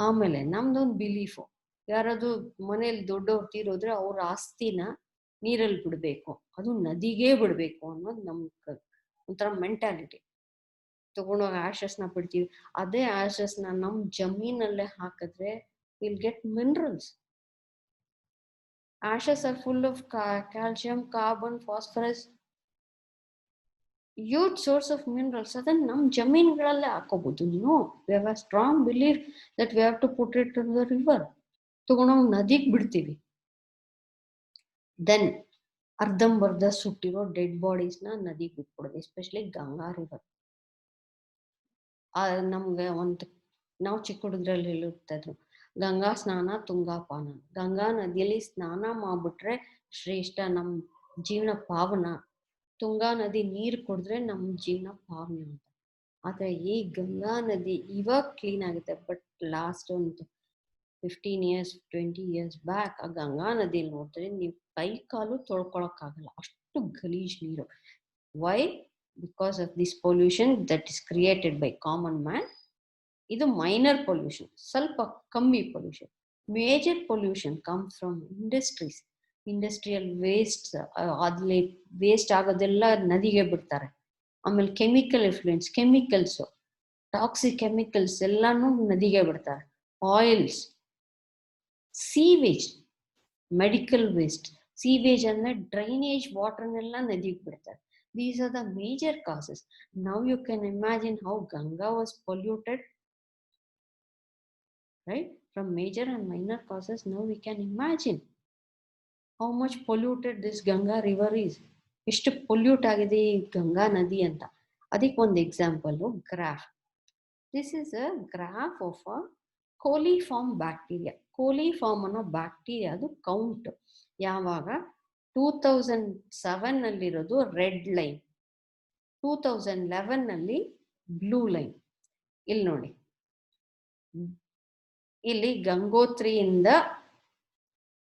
ಆಮೇಲೆ ನಮ್ದೊಂದು ಬಿಲೀಫು, ಯಾರಾದ್ರು ಮನೇಲಿ ದೊಡ್ಡವ್ರು ತೀರೋದ್ರೆ ಅವ್ರ ಆಸ್ತಿನ ನೀರಲ್ಲಿ ಬಿಡಬೇಕು, ಅದು ನದಿಗೆ ಬಿಡಬೇಕು ಅನ್ನೋದು ನಮ್ಗೆ ಒಂಥರ ಮೆಂಟಾಲಿಟಿ. ತಗೊಂಡೋಗಿ ಆಶಸ್ನ ಬಿಡ್ತೀವಿ, ಅದೇ ಆಶಸ್ನ ನಮ್ಮ ಜಮೀನಲ್ಲೇ ಹಾಕಿದ್ರೆ will get minerals. Ashes are full of calcium, carbon, phosphorus, huge source of minerals. ಅದನ್ನ ನಮ್ಮ ಜಮೀನುಗಳಲ್ಲೇ ಹಾಕೋಬಹುದು. We have a strong belief that we have to put it in the river. ತಗೊಂಡೋಗಿ ನದಿಗೆ ಬಿಡ್ತೀವಿ. Then ಅರ್ಧಂಬರ್ಧ ಸುಟ್ಟಿರೋ ಡೆಡ್ ಬಾಡೀಸ್ನ ನದಿಗೆ ಬಿಟ್ಬಿಡೋದು, ಎಸ್ಪೆಷಲಿ ಗಂಗಾ ರಿವರ್. ನಮ್ಗೆ ಒಂದು ನಾವು ಚಿಕ್ಕ ಹುಡುಗರಲ್ಲಿ ಹೇಳಿರ್ತಾ ಇದ್ರು, ಗಂಗಾ ಸ್ನಾನ ತುಂಗಾ ಪಾನ. ಗಂಗಾ ನದಿಯಲ್ಲಿ ಸ್ನಾನ ಮಾಡ್ಬಿಟ್ರೆ ಶ್ರೇಷ್ಠ, ನಮ್ಮ ಜೀವನ ಪಾವನ. ತುಂಗಾ ನದಿ ನೀರು ಕುಡಿದ್ರೆ ನಮ್ಮ ಜೀವನ ಪಾವನ ಅಂತ. ಆದರೆ ಈ ಗಂಗಾ ನದಿ ಇವಾಗ ಕ್ಲೀನ್ ಆಗುತ್ತೆ, ಬಟ್ ಲಾಸ್ಟ್ ಒಂದು 15 years 20 years ಬ್ಯಾಕ್ ಆ ಗಂಗಾ ನದಿಯಲ್ಲಿ ನೋಡಿದ್ರೆ ನೀವು ಕೈ ಕಾಲು ತೊಳ್ಕೊಳಕ್ಕಾಗಲ್ಲ, ಅಷ್ಟು ಗಲೀಜ್ ನೀರು. Why? Because of this pollution that is created by common man. ಇದು ಮೈನರ್ ಪೊಲ್ಯೂಷನ್, ಸ್ವಲ್ಪ ಕಮ್ಮಿ pollution. Major pollution comes from industries. Industrial waste, ಅಲ್ಲಿ ವೇಸ್ಟ್ ಆಗೋದೆಲ್ಲ ನದಿಗೆ ಬಿಡ್ತಾರೆ. ಆಮೇಲೆ chemical effluents, chemicals, toxic chemicals ಎಲ್ಲಾನು ನದಿಗೆ ಬಿಡ್ತಾರೆ. Oils, sewage, medical waste. Sewage ಅಂದ್ರೆ ಡ್ರೈನೇಜ್ ವಾಟರ್ನೆಲ್ಲ ನದಿಗೆ ಬಿಡ್ತಾರೆ. These are the major causes. Now you can imagine how Ganga was polluted, right? From major and minor causes, now we can imagine how much polluted this Ganga river is. ಎಷ್ಟು pollute ಆಗಿದೆ ಈ ಗಂಗಾ ನದಿ ಅಂತ. ಅದಕ್ಕೆ ಒಂದು example graph. This is a graph of a coliform bacteria. Coliform ಅನ್ನೋ bacteria ಅದು count ಯಾವಾಗ 2007 ನಲ್ಲಿರೋದು ರೆಡ್ ಲೈನ್, 2011 ನಲ್ಲಿ ಬ್ಲೂ ಲೈನ್. ಇಲ್ಲಿ ನೋಡಿ, ಇಲ್ಲಿ ಗಂಗೋತ್ರಿಯಿಂದ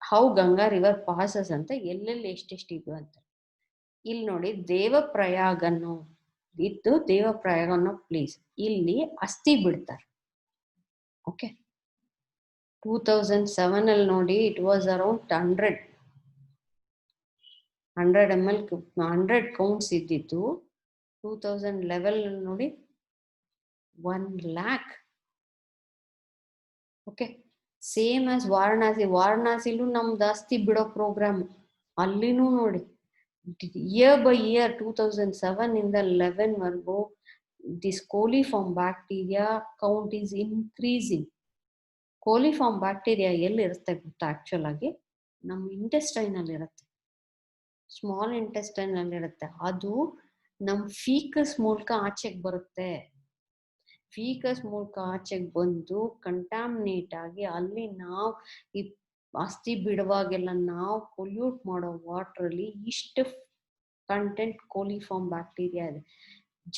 ಹೌ ಗಂಗಾ ರಿವರ್ ಪಾಸಸ್ ಅಂತ ಎಲ್ಲೆಲ್ಲಿ ಎಷ್ಟೆಷ್ಟಿದ್ವು ಅಂತ. ಇಲ್ಲಿ ನೋಡಿ ದೇವಪ್ರಯಾಗ್ ಅನ್ನೋ ಇತ್ತು, ದೇವಪ್ರಯಾಗ್ ಅನ್ನೋ ಪ್ಲೇಸ್, ಇಲ್ಲಿ ಅಸ್ಥಿ ಬಿಡ್ತಾರೆ. ಓಕೆ, 2007 ಅಲ್ಲಿ ನೋಡಿ it was around 100 ml 100 counts ಇದ್ದಿತ್ತು. 2011 ನೋಡಿ 1 lakh. Okay, same as Varanasi. ವಾರಣಾಸಿಲೂ ನಮ್ದು ಅಸ್ಥಿ ಬಿಡೋ ಪ್ರೋಗ್ರಾಮ್, ಅಲ್ಲಿನೂ ನೋಡಿ ಇಯರ್ ಬೈ ಇಯರ್ 2007 ಇಂದ 11 ವರೆಗೂ this coliform bacteria count is increasing. Coliform bacteria ಎಲ್ಲಿರುತ್ತೆ ಗೊತ್ತಾ? ಆಕ್ಚುಲ್ ಆಗಿ ನಮ್ಮ ಇಂಟೆಸ್ಟೈನ್ ಅಲ್ಲಿ ಇರುತ್ತೆ, ಸ್ಮಾಲ್ ಇಂಟೆಸ್ಟೈನ್ ಅಲ್ಲಿ ಇರುತ್ತೆ. ಅದು ನಮ್ಮ ಫೀಕಸ್ ಮೂಲಕ ಆಚೆಗೆ ಬರುತ್ತೆ. ಫೀಕಸ್ ಮೂಲಕ ಆಚೆಗೆ ಬಂದು ಕಂಟಾಮಿನೇಟ್ ಆಗಿ ಅಲ್ಲಿ ನಾವು ಈ ಅಸ್ಥಿ ಬಿಡುವಾಗೆಲ್ಲ ನಾವು ಪೊಲ್ಯೂಟ್ ಮಾಡೋ ವಾಟರ್ ಅಲ್ಲಿ ಇಷ್ಟು ಕಂಟೆಂಟ್ ಕೋಲಿಫಾರ್ಮ್ ಬ್ಯಾಕ್ಟೀರಿಯಾ ಇದೆ.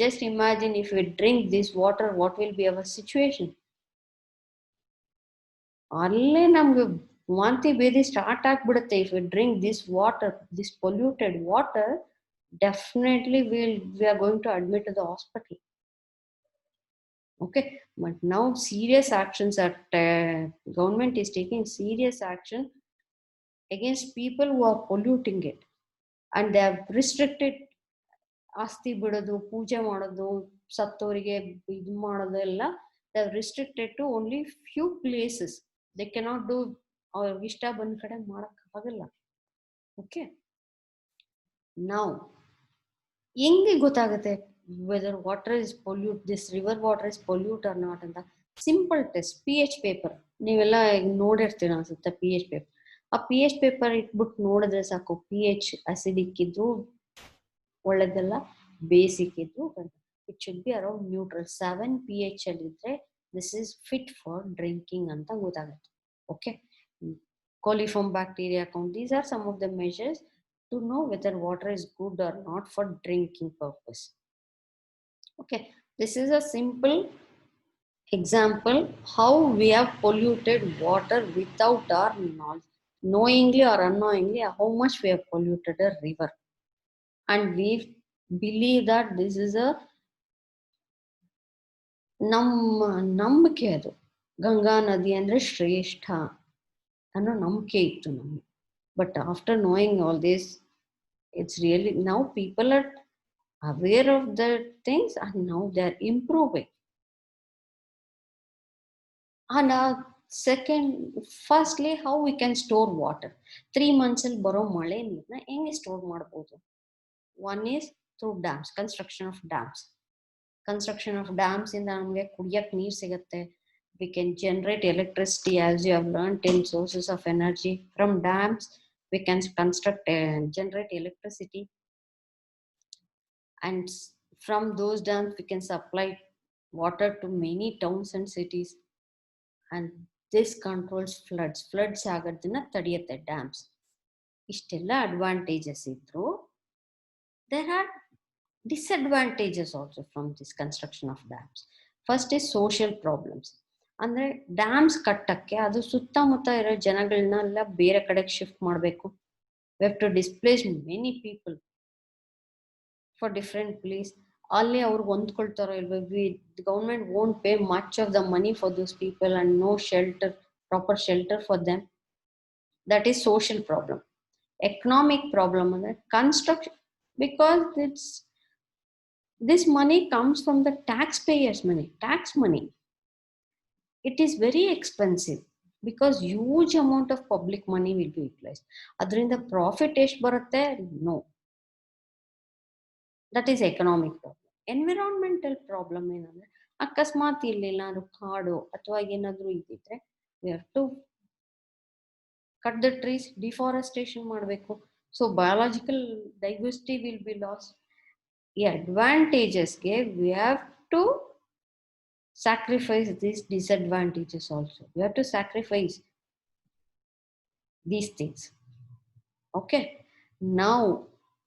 Just imagine if you drink this water, what will be our situation? ಅಲ್ಲೇ ನಮ್ಗೆ ವಾಂತಿ ಭೇದಿ ಸ್ಟಾರ್ಟ್ ಆಗ್ಬಿಡುತ್ತೆ. If you drink this water, this polluted water, definitely we are going to admit to the hospital. Okay, but now serious actions are government is taking serious action against people who are polluting it, and they have restricted ಆಸ್ತಿ ಬಿಡೋದು, ಪೂಜೆ ಮಾಡೋದು, ಸತ್ತೋರಿಗೆ ಇದು ಮಾಡೋದು ಎಲ್ಲ they have restricted to only few places. They cannot do ಅವ್ರಿಗೆ ಇಷ್ಟ ಬಂದ ಕಡೆ ಮಾಡಕ್ ಆಗಲ್ಲ. ಓಕೆ, ನಾವು ಹೆಂಗೆ ಗೊತ್ತಾಗುತ್ತೆ whether water is pollute, this river water is pollute or not ಅಂತ? ಸಿಂಪಲ್ ಟೆಸ್ಟ್, pH ಪೇಪರ್ ನೀವೆಲ್ಲ ನೋಡಿರ್ತೀರ ಅನ್ಸುತ್ತೆ. pH ಪೇಪರ್, ಆ pH ಪೇಪರ್ ಇಟ್ಬಿಟ್ಟು ನೋಡಿದ್ರೆ ಸಾಕು, pH ಅಸಿಡಿಕ್ ಇದ್ರು ಒಳ್ಳೆದಲ್ಲ, ಬೇಸಿಕ್ ಇದ್ರು it should be around neutral. 7 pH ಅಲ್ಲಿ ಇದ್ರೆ this is fit for drinking ಅಂತ ಗೊತ್ತಾಗುತ್ತೆ. Okay, coliform bacteria count, these are some of the measures to know whether water is good or not for drinking purpose. Okay, this is a simple example how we have polluted water without our knowledge. Knowingly or unknowingly, how much we have polluted a river, and we believe that this is a ನಮ್ಮ ನಂಬಿಕೆ. ಅದು ಗಂಗಾ ನದಿ ಅಂದ್ರೆ ಶ್ರೇಷ್ಠ ಅನ್ನೋ ನಂಬಿಕೆ ಇತ್ತು ನಮಗೆ. But after knowing all this, it's really now people are aware of the things and now they are improving. And second, firstly, how we can store water. 3 months ಅಲ್ಲಿ ಬರೋ ಮಳೆ ನೀರನ್ನ ಹೆಂಗೆ ಸ್ಟೋರ್ ಮಾಡಬಹುದು? One is through dams, construction of dams. Construction of dams ಇಂದ ನಮಗೆ ಕುಡಿಯಕ್ಕೆ ನೀರು ಸಿಗುತ್ತೆ. We can generate electricity as you have learned in sources of energy from dams. We can construct and generate electricity, and from those dams we can supply water to many towns and cities, and this controls floods ಆಗೋದನ್ನ ತಡೆಯುತ್ತೆ dams. ಇಷ್ಟೆಲ್ಲ advantages ಇದ್ರು there are disadvantages also from this construction of dams. First is social problems. ಅಂದ್ರೆ dams ಕಟ್ಟಕ್ಕೆ ಅದು ಸುತ್ತಮುತ್ತ ಇರೋ ಜನಗಳನ್ನೆಲ್ಲ ಬೇರೆ ಕಡೆಗೆ ಶಿಫ್ಟ್ ಮಾಡಬೇಕು. We have to displace many people for different place. ಅಲ್ಲಿ ಅವ್ರಿಗೆ ಹೊಂದ್ಕೊಳ್ತಾರೋ ಇಲ್ವೋ, the government won't pay much of the money for those people and no shelter, proper shelter for them. That is social problem. Economic problem ಅಂದ್ರೆ construction, because this money comes from the taxpayers money, tax money. It is very expensive because huge amount of public money will be utilized. ಅದರಿಂದ profit ಎಷ್ಟು ಬರುತ್ತೆ? No. That is economic problem. Environmental problem ಏನಂದ್ರೆ ಅಕಸ್ಮಾತ್ ಇಲ್ಲೆಲ್ಲಾದ್ರೂ ಕಾಡು ಅಥವಾ ಏನಾದ್ರೂ ಇದ್ದಿದ್ರೆ we have to cut the trees, deforestation ಮಾಡಬೇಕು. So biological diversity will be lost. ಈ advantagesಗೆ we have to sacrifice these disadvantages also. We have to sacrifice these things. Okay. Now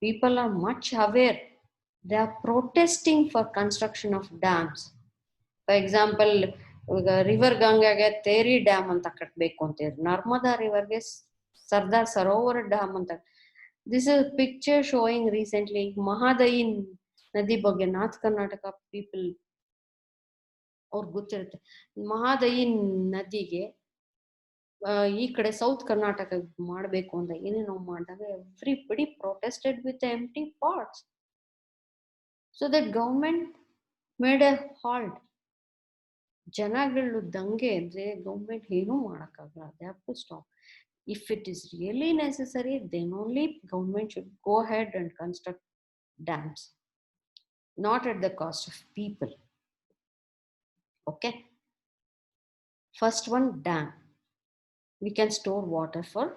people are much aware. They are protesting for construction of dams. For example, river ಗಂಗಾಗೆ Teri dam ಅಂತ ಕಟ್ಟಬೇಕು ಅಂತಿದ್ರು. Narmada ರಿವರ್ಗೆ Sardar Sarovar dam ಅಂತ. This is a picture showing recently ಮಹಾದಯಿ ನದಿ ಬಗ್ಗೆ. North Karnataka people ಅವ್ರಿಗೆ ಗೊತ್ತಿರುತ್ತೆ. ಮಹಾದಯಿ ನದಿಗೆ ಈ ಕಡೆ ಸೌತ್ ಕರ್ನಾಟಕ ಮಾಡಬೇಕು ಅಂತ ಏನೇನೋ ಮಾಡಿದಾಗ everybody protested with empty pots. So that government made a halt. ಜನಗಳು ದಂಗೆ ಅಂದ್ರೆ ಗೌರ್ಮೆಂಟ್ ಏನೂ ಮಾಡೋಕ್ಕಾಗಲ್ಲ. They have to stop. If it is really necessary, then only government should go ahead and construct dams, not at the cost of people. Okay. First one, dam. We can store water for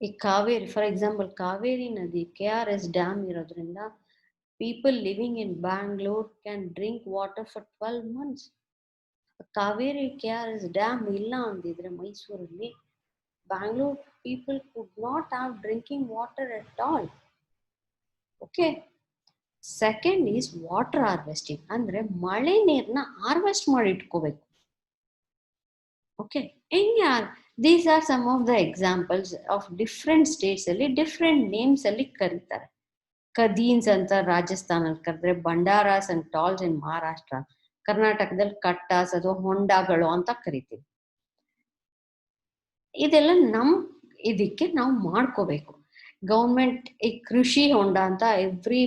a Kaveri. For example, Kaveri Nadi, KRS dam irodrinda, people living in Bangalore can drink water for 12 months. Kaveri KRS dam illa andidre Mysore, Bangalore people could not have drinking water at all. Okay. Second is water harvesting. Andre male neerna harvest ಮಾಡಿ ಇಟ್ಕೋಬೇಕು. Okay. These are some of the examples of different states ಅಲ್ಲಿ different names ಅಲ್ಲಿ ಕರೀತಾರೆ. ಕದೀನ್ಸ್ ಅಂತ ರಾಜಸ್ಥಾನಲ್ಲಿ ಕರೆದ್ರೆ, ಬಂಡಾರಾಸ್ and ಟಾಲ್ಸ್ ಇನ್ ಮಹಾರಾಷ್ಟ್ರ, ಕರ್ನಾಟಕದಲ್ಲಿ ಕಟ್ಟಾಸ್ ಅಥವಾ ಹೊಂಡಗಳು ಅಂತ ಕರಿತೀವಿ. ಇದೆಲ್ಲ ಇದಕ್ಕೆ ನಾವು ಮಾಡ್ಕೋಬೇಕು. ಗೌರ್ಮೆಂಟ್ ಈ ಕೃಷಿ ಹೊಂಡ ಅಂತ every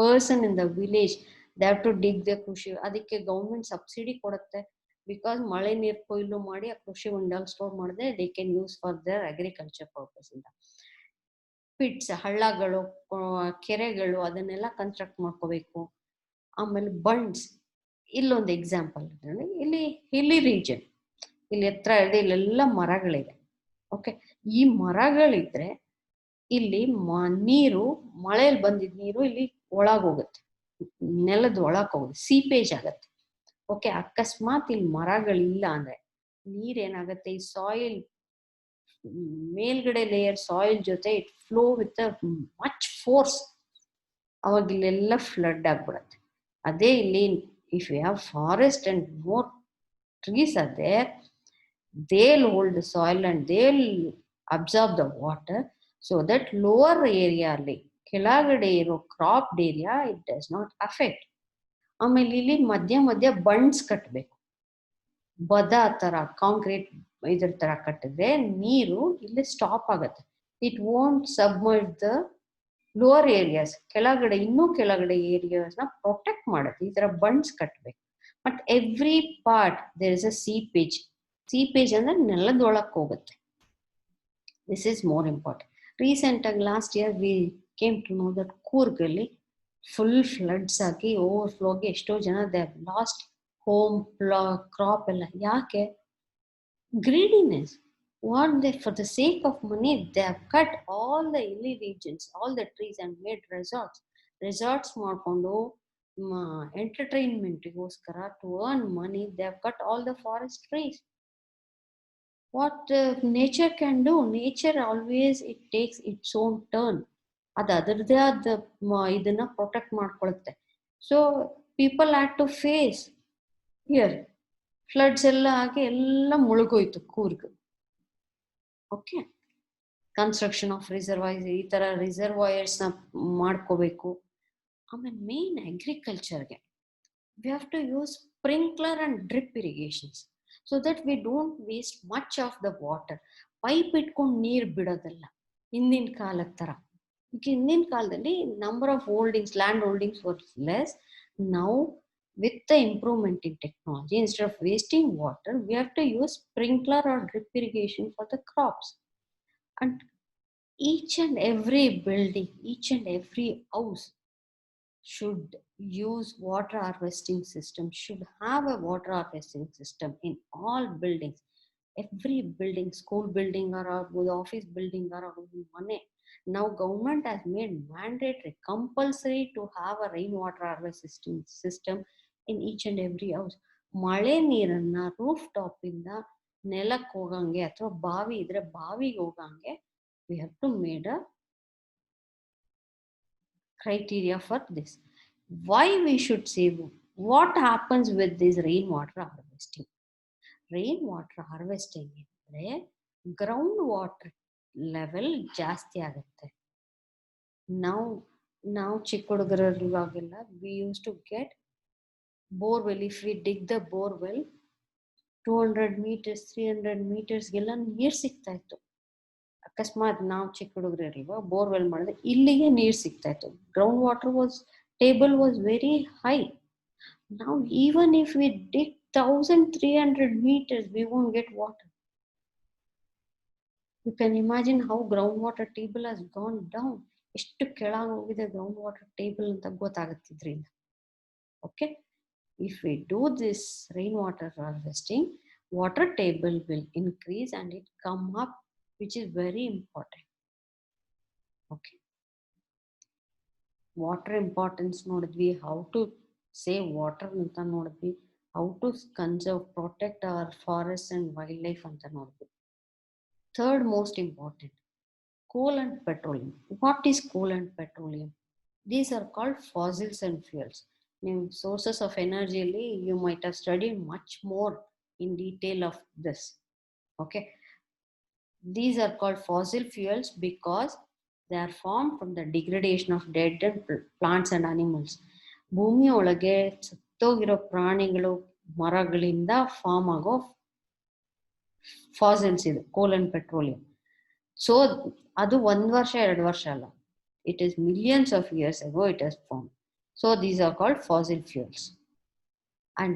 person in the village they have to dig the krishi. ಅದಕ್ಕೆ ಗೌರ್ಮೆಂಟ್ ಸಬ್ಸಿಡಿ ಕೊಡುತ್ತೆ. ಬಿಕಾಸ್ ಮಳೆ ನೀರು ಕೊಯ್ಲು ಮಾಡಿ ಆ ಕೃಷಿ ಹೊಂಡಲ್ಲಿ ಸ್ಟೋರ್ ಮಾಡಿದ್ರೆ they can use for there agriculture purpose ಇಂದ. ಪಿಟ್ಸ್, ಹಳ್ಳಗಳು, ಕೆರೆಗಳು ಅದನ್ನೆಲ್ಲ ಕನ್ಸ್ಟ್ರಕ್ಟ್ ಮಾಡ್ಕೋಬೇಕು. ಆಮೇಲೆ ಬಂಡ್ಸ್, ಇಲ್ಲೊಂದು ಎಕ್ಸಾಂಪಲ್ ಇಲ್ಲಿ ಹಿಲ್ಲಿ ರೀಜನ್, ಇಲ್ಲಿ ಎತ್ತರ ಇದೆ, ಇಲ್ಲೆಲ್ಲ ಮರಗಳಿದೆ. ಓಕೆ. ಈ ಮರಗಳಿದ್ರೆ ಇಲ್ಲಿ ನೀರು, ಮಳೆಯಲ್ಲಿ ಬಂದಿದ್ದ ನೀರು ಇಲ್ಲಿ ಒಳಗೋಗುತ್ತೆ, ನೆಲದ ಒಳಗೆ ಹೋಗುತ್ತೆ, ಸೀಪೇಜ್ ಆಗತ್ತೆ. ಓಕೆ. ಅಕಸ್ಮಾತ್ ಇಲ್ಲಿ ಮರಗಳಿಲ್ಲ ಅಂದ್ರೆ ನೀರೇನಾಗತ್ತೆ, ಈ ಸಾಯಿಲ್ ಮೇಲ್ಗಡೆ ಲೇಯರ್ ಸಾಯಿಲ್ ಜೊತೆ it flow with much force, ಅವಾಗ ಇಲ್ಲೆಲ್ಲ ಫ್ಲಡ್ ಆಗ್ಬಿಡತ್ತೆ. ಅದೇ ಇಲ್ಲಿ if you have forest and more trees are there, they'll hold the soil and they'll absorb the water so that lower area ಅಲ್ಲಿ ಕೆಳಗಡೆ ಇರೋ cropped area it does not affect. ಆಮೇಲೆ ಇಲ್ಲಿ ಮಧ್ಯ ಮಧ್ಯ ಬಂಡ್ಸ್ ಕಟ್ಟಬೇಕು. ಬದ ತರ ಕಾಂಕ್ರೀಟ್ ಇದ್ರ ತರ ಕಟ್ಟಿದ್ರೆ ನೀರು ಇಲ್ಲಿ ಸ್ಟಾಪ್ ಆಗತ್ತೆ. It won't submerge the lower areas. ಕೆಳಗಡೆ ಇನ್ನೂ ಕೆಳಗಡೆ ಏರಿಯಾಸ್ ನ ಪ್ರೊಟೆಕ್ಟ್ ಮಾಡುತ್ತೆ. ಈ ತರ ಬಂಡ್ಸ್ ಕಟ್ಟಬೇಕು. But every part there is a seepage. Seepage ಅಂದ್ರೆ ನೆಲದೊಳಕ್ಕೆ ಹೋಗುತ್ತೆ. This is more important. Recent ಆಗಿ last year we came to know that ಕೂರ್ಗಲ್ಲಿ ಫುಲ್ ಫ್ಲಡ್ಸ್ ಆಗಿ ಓವರ್ಫ್ಲೋಗೆ ಎಷ್ಟೋ ಜನ they have lost home, crop ಎಲ್ಲ. ಯಾಕೆ? Greediness. what they, for the sake of money, they have cut all the hilly regions, all the trees and made resorts ಮಾಡ್ಕೊಂಡು ಎಂಟರ್ಟೈನ್ಮೆಂಟ್ಗೋಸ್ಕರ to earn money they have cut all the forest trees. What nature can do, nature always it takes its own turn. ಅದು ಅದರದೇ ಆದ ಇದನ್ನ protect ಮಾಡ್ಕೊಳುತ್ತೆ. So people had to face here floods ಎಲ್ಲ ಆಗಿ ಎಲ್ಲ ಮುಳುಗೋಯ್ತು Coorg. Okay, construction of reservoirs, ಈ ತರ ರಿಸರ್ವಾಯರ್ಸ್ ನ ಮಾಡ್ಕೋಬೇಕು. ಆಮೇಲೆ ಮೇನ್ ಅಗ್ರಿಕಲ್ಚರ್ಗೆ we have to use sprinkler and drip irrigations so that we don't waste much of the water. Pipe ಇಟ್ಕೊಂಡು ನೀರು ಬಿಡೋದಲ್ಲ ಹಿಂದಿನ ಕಾಲದ ತರ. ಹಿಂದಿನ ಕಾಲದಲ್ಲಿ number of holdings, land holdings var less. Now with the improvement in technology, instead of wasting water, we have to use sprinkler or drip irrigation for the crops. And each and every building, each and every house should use water harvesting system, should have a water harvesting system in all buildings. Every building, school building or office building or money. Now government has made mandatory, compulsory to have a rainwater harvesting system in each and every house. ಮಳೆ ನೀರನ್ನ roof top ಇಂದ ನೆಲಕ್ಕೆ ಹೋಗಂಗೆ ಅಥವಾ ಬಾವಿ ಇದ್ರೆ ಬಾವಿಗೆ ಹೋಗಂಗೆ we have to made a criteria for this. Why we should save? What happens with this rainwater harvesting? Rainwater harvesting ಅಂದ್ರೆ ground water level ಜಾಸ್ತಿ ಆಗುತ್ತೆ. ನಾವು ಚಿಕ್ಕ ಹುಡುಗರಿರುವಾಗೆಲ್ಲ we used to get borewell. If we dig the borewell 200 meters 300 meters ನೀರು ಸಿಗ್ತಾ ಇತ್ತು. ಅಕಸ್ಮಾತ್ ನಾವು ಚಿಕ್ಕ ಹುಡುಗರಿರುವ ಬೋರ್ವೆಲ್ ಮಾಡಿದ್ರೆ ಇಲ್ಲಿಗೆ ನೀರು ಸಿಗ್ತಾ ಇತ್ತು. Ground water table was very high. Now even if we dig 1300 meters we won't get water. You can imagine how groundwater table has gone down. ಎಷ್ಟು ಕೆಳಗೆ ಹೋಗಿದೆ ಗ್ರೌಂಡ್ ವಾಟರ್ ಟೇಬಲ್ ಅಂತ ಗೊತ್ತಾಗುತ್ತಿದ್ರಿಂದ. Okay, if we do this rainwater harvesting, water table will increase and it come up, which is very important. Okay, water importance ನೋಡಿದ್ವಿ, how to save water ಅಂತ ನೋಡಿದ್ವಿ, how to conserve, protect our forests and wildlife ಅಂತ ನೋಡಿದ್ವಿ. Third most important, coal and petroleum. What is coal and petroleum? These are called fossils and fuels. Sources of energy, you might have studied much more in detail of this. Okay, these are called fossil fuels because they are formed from the degradation of dead plants and animals. ಭೂಮಿ ಒಳಗೆ ಸತ್ತೋಗಿರೋ ಪ್ರಾಣಿಗಳು ಮರಗಳಿಂದ form ಆಗೋ fossils ಇದು ಕೋಲ್ and petroleum. So ಅದು 1 ವರ್ಷ 2 ವರ್ಷ ಅಲ್ಲ, it is millions of years ago it has formed. So these are called fossil fuels and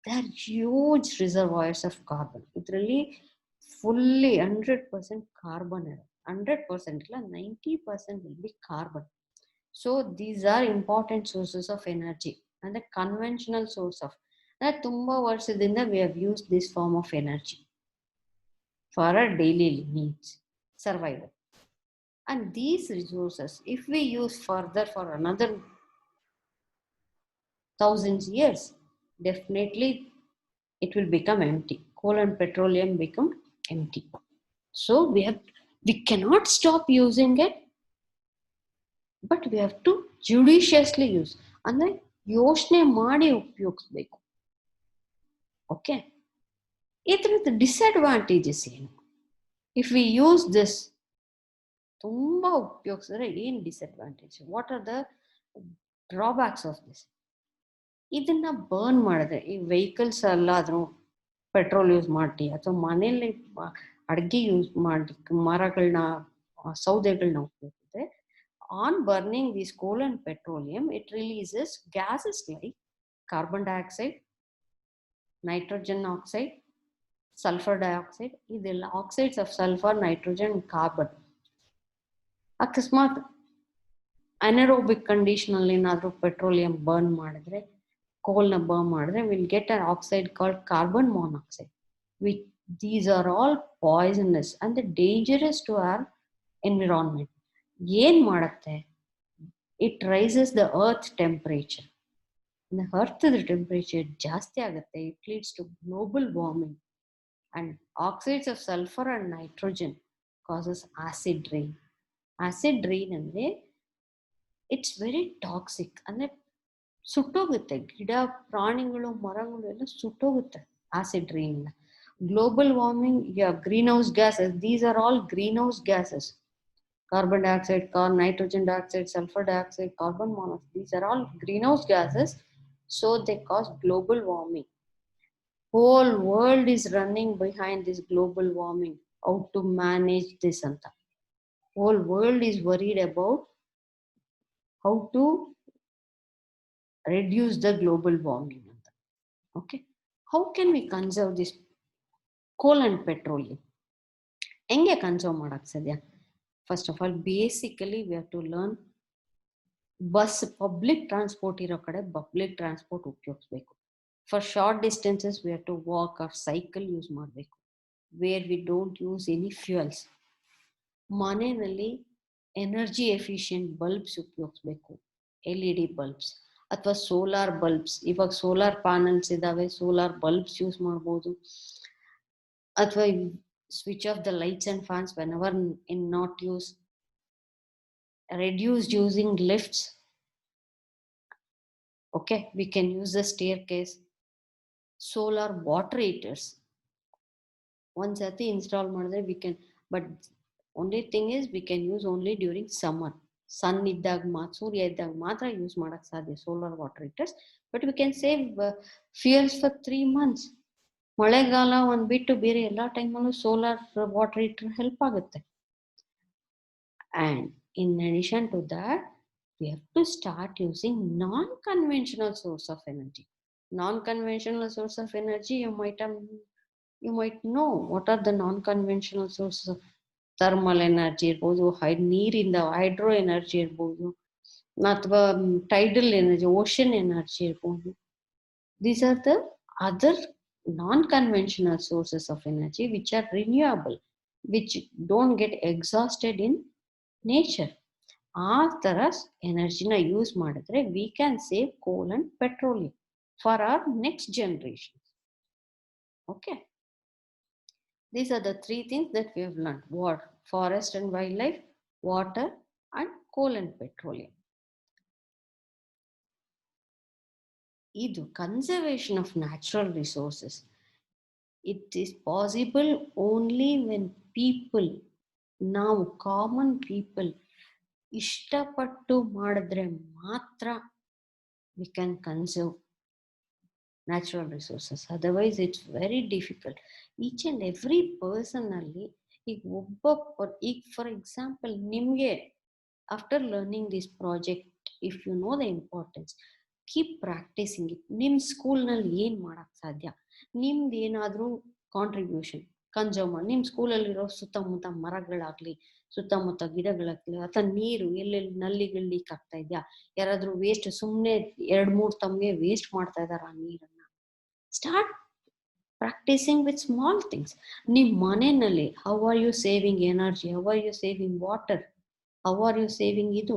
they are huge reservoirs of carbon. Idರಲ್ಲಿ fully 100% carbon, 100% ಇಲ್ಲ 90% will be carbon. So these are important sources of energy and the conventional source of ತುಂಬಾ ವರ್ಷದಿಂದ we have used this form of energy for our daily needs, survival. And these resources, if we use further for another thousands years, definitely it will become empty. Coal and petroleum become empty. So we cannot stop using it, but we have to judiciously use. ಅಂದ್ರೆ ಯೋಚನೆ ಮಾಡಿ ಉಪಯೋಗಿಸ್ಬೇಕು. Okay, ಇದರದ disadvantages ಏನು? If we use this, ತುಂಬಾ ಉಪಯೋಗಿಸಿದ್ರೆ ಏನ್ disadvantage? What are the drawbacks of this? ಇದನ್ನ burn ಮಾಡಿದ್ರೆ, ಈ vehicles ಎಲ್ಲಾದ್ರೂ ಪೆಟ್ರೋಲ್ ಯೂಸ್ ಮಾಡಿ ಅಥವಾ ಮನೆಯಲ್ಲಿ ಅಡುಗೆ ಯೂಸ್ ಮಾಡಿ ಮರಗಳನ್ನ ಸೌದೆಗಳನ್ನ ಉಪಯೋಗಿಸಿದ್ರೆ, on burning this coal and petroleum, it releases gases like carbon dioxide, nitrogen oxide, sulfur dioxide. ಇದೆಲ್ಲ oxides of sulphur, nitrogen, carbon. ಅಕಸ್ಮಾತ್ ಅನರೋಬಿಕ್ ಕಂಡೀಷನ್ ಅಲ್ಲಿ ಏನಾದ್ರೂ ಪೆಟ್ರೋಲಿಯಂ ಬರ್ನ್ ಮಾಡಿದ್ರೆ, ಕೋಲ್ನ ಬರ್ನ್ ಮಾಡಿದ್ರೆ, will get an oxide called carbon monoxide. which these are all poisonous and dangerous to our environment. ಏನ್ ಮಾಡುತ್ತೆ? It raises the earth temperature. The earth temperature ಜಾಸ್ತಿ ಆಗುತ್ತೆ. It leads to global warming, and oxides of sulfur and nitrogen causes acid rain. Acid rain ಅಂದ್ರೆ it's very toxic. ಅಂದ್ರೆ ಸುಟ್ಟೋಗುತ್ತೆ, ಗಿಡ ಪ್ರಾಣಿಗಳು ಮರಗಳು ಎಲ್ಲ ಸುಟ್ಟೋಗುತ್ತೆ acid rain. Global warming, greenhouse gases, these are all greenhouse gases. Carbon dioxide, nitrogen dioxide, sulfur dioxide, carbon monoxide, these are all greenhouse gases. So they cause global warming. Whole world is running behind this global warming. How to manage this anta. Whole world is worried about how to reduce the global warming anta. Okay. How can we conserve this coal and petroleum? ಹೆಂಗೆ conserve ಮಾಡಕ್ ಸಾಧ್ಯ? First of all, basically we have to learn bus, public transport ಇರೋ ಕಡೆ public transport ಉಪಯೋಗಿಸ್ಬೇಕು. For short distances we have to walk or cycle use ಮಾಡಬೇಕು, where we don't use any fuels. ಮನೆಯಲ್ಲಿ energy efficient bulbs ಉಪಯೋಗಿಸ್ಬೇಕು, LED bulbs ಅಥವಾ solar bulbs. ಇವಾಗ solar panels ಇದಾವೆ, solar bulbs use ಮಾಡ್ಬೋದು. ಅಥವಾ switch off the lights and fans whenever in not use. Reduce using lifts. Okay, we can use the staircase. Solar water heaters, once sati install madidre we can, but only thing is we can use only during summer. Sun iddag surya iddag matra use madak sadhya solar water heaters, but we can save fuels for 3 months. ಮಳೆಗಾಲ ಒಂದು ಬಿಟ್ಟು ಬೇರೆ ಎಲ್ಲ ಟೈಮಲ್ಲೂ solar water heater help ಆಗುತ್ತೆ. And in addition to that, we have to start using non-conventional source of energy. Non-conventional source of energy, you might know what are the non-conventional sources of thermal energy ಇರ್ಬೋದು, ನೀರಿಂದ hydro energy ಇರ್ಬೋದು, ಅಥವಾ tidal energy, ocean energy ಇರ್ಬೋದು. These are the other non-conventional sources of energy which are renewable, which don't get exhausted in nature. ಆ ತರ ಎನರ್ಜಿನ use ಮಾಡಿದ್ರೆ we can save coal and petroleum for our next generation. Okay, these are the 3 things that we have learned: water, forest and wildlife, water, and coal and petroleum. ಇದು conservation of natural resources. It is possible only when people, ನಾವು common people ಇಷ್ಟಪಟ್ಟು ಮಾಡಿದ್ರೆ ಮಾತ್ರ we can conserve natural resources. Otherwise it's very difficult. Each and every person ಅಲ್ಲಿ ಈಗ ಈಗ for example ನಿಮಗೆ after learning this project, if you know the importance, keep practicing it. ನಿಮ್ಮ ಸ್ಕೂಲ್ನಲ್ಲಿ ಏನು ಮಾಡಕ್ ಸಾಧ್ಯ, ನಿಮ್ದು ಏನಾದರೂ ಕಾಂಟ್ರಿಬ್ಯೂಷನ್ ಕನ್ಸರ್ವ್ ಮಾಡಿ. ನಿಮ್ಮ ಸ್ಕೂಲಲ್ಲಿರೋ ಸುತ್ತಮುತ್ತ ಮರಗಳಾಗ್ಲಿ, ಸುತ್ತಮುತ್ತ ಗಿಡಗಳಾಗ್ಲಿ, ಅಥವಾ ನೀರು ಎಲ್ಲೆಲ್ಲಿ ನಲ್ಲಿಗಳು ಲೀಕ್ ಆಗ್ತಾ ಇದೆಯಾ, ಯಾರಾದ್ರೂ ವೇಸ್ಟ್ ಸುಮ್ಮನೆ 2-3 ತಮಗೆ ವೇಸ್ಟ್ ಮಾಡ್ತಾ ಇದಾರ ಆ ನೀರನ್ನ, start practising with small things. ನಿಮ್ಮ ಮನೆಯಲ್ಲಿ how are you saving energy, how are you saving water, how are you saving ಇದು.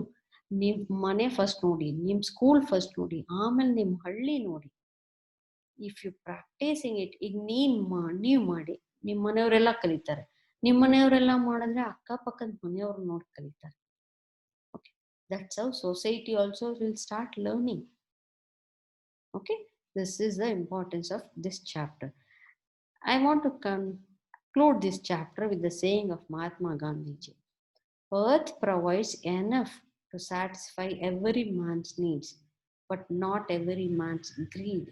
ನಿಮ್ಮ ಮನೆ ಫಸ್ಟ್ ನೋಡಿ, ನಿಮ್ಮ ಸ್ಕೂಲ್ ಫಸ್ಟ್ ನೋಡಿ, ಆಮೇಲೆ ನಿಮ್ಮ ಹಳ್ಳಿ ನೋಡಿ. ಇಫ್ ಯು ಪ್ರಾಕ್ಟೀಸಿಂಗ್ ಇಟ್, ಈಗ ನೀವು ಮಾಡಿ ನಿಮ್ಮ ಮನೆಯವರೆಲ್ಲ ಕಲಿತಾರೆ, ನಿಮ್ಮ ಮನೆಯವರೆಲ್ಲ ಮಾಡಿದ್ರೆ ಅಕ್ಕಪಕ್ಕದ ಮನೆಯವ್ರು ನೋಡಿ ಕಲಿತಾರೆ. Okay, that's how society also will start learning. Okay, this is the importance of this chapter. I want to conclude this chapter with the saying of Mahatma Gandhiji: Earth provides enough to satisfy every man's needs, but not every man's greed.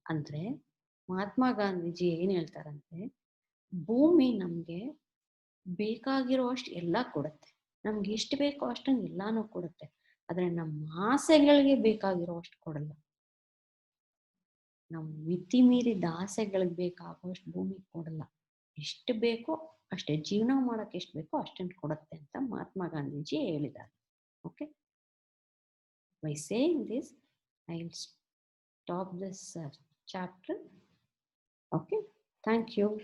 ಅಂದ್ರೆ ಮಹಾತ್ಮ ಗಾಂಧೀಜಿ ಏನ್ ಹೇಳ್ತಾರಂತೆ, ಭೂಮಿ ನಮ್ಗೆ ಬೇಕಾಗಿರೋ ಅಷ್ಟು ಎಲ್ಲ ಕೊಡುತ್ತೆ, ನಮ್ಗೆ ಎಷ್ಟು ಬೇಕೋ ಅಷ್ಟನ್ನು ಎಲ್ಲಾನು ಕೊಡುತ್ತೆ, ಆದ್ರೆ ನಮ್ಮ ಆಸೆಗಳಿಗೆ ಬೇಕಾಗಿರೋ ಅಷ್ಟು ಕೊಡಲ್ಲ. ನಾವು ಮಿತಿ ಮೀರಿದ ಆಸೆಗಳಿಗೆ ಬೇಕಾಗುವಷ್ಟು ಭೂಮಿ ಕೊಡಲ್ಲ. ಎಷ್ಟು ಬೇಕೋ ಅಷ್ಟೇ, ಜೀವನ ಮಾಡಕ್ಕೆ ಎಷ್ಟು ಬೇಕೋ ಅಷ್ಟನ್ನು ಕೊಡುತ್ತೆ ಅಂತ ಮಹಾತ್ಮ ಗಾಂಧೀಜಿ ಹೇಳಿದ್ದಾರೆ. Okay, by saying this I will stop this chapter. Okay, Thank you.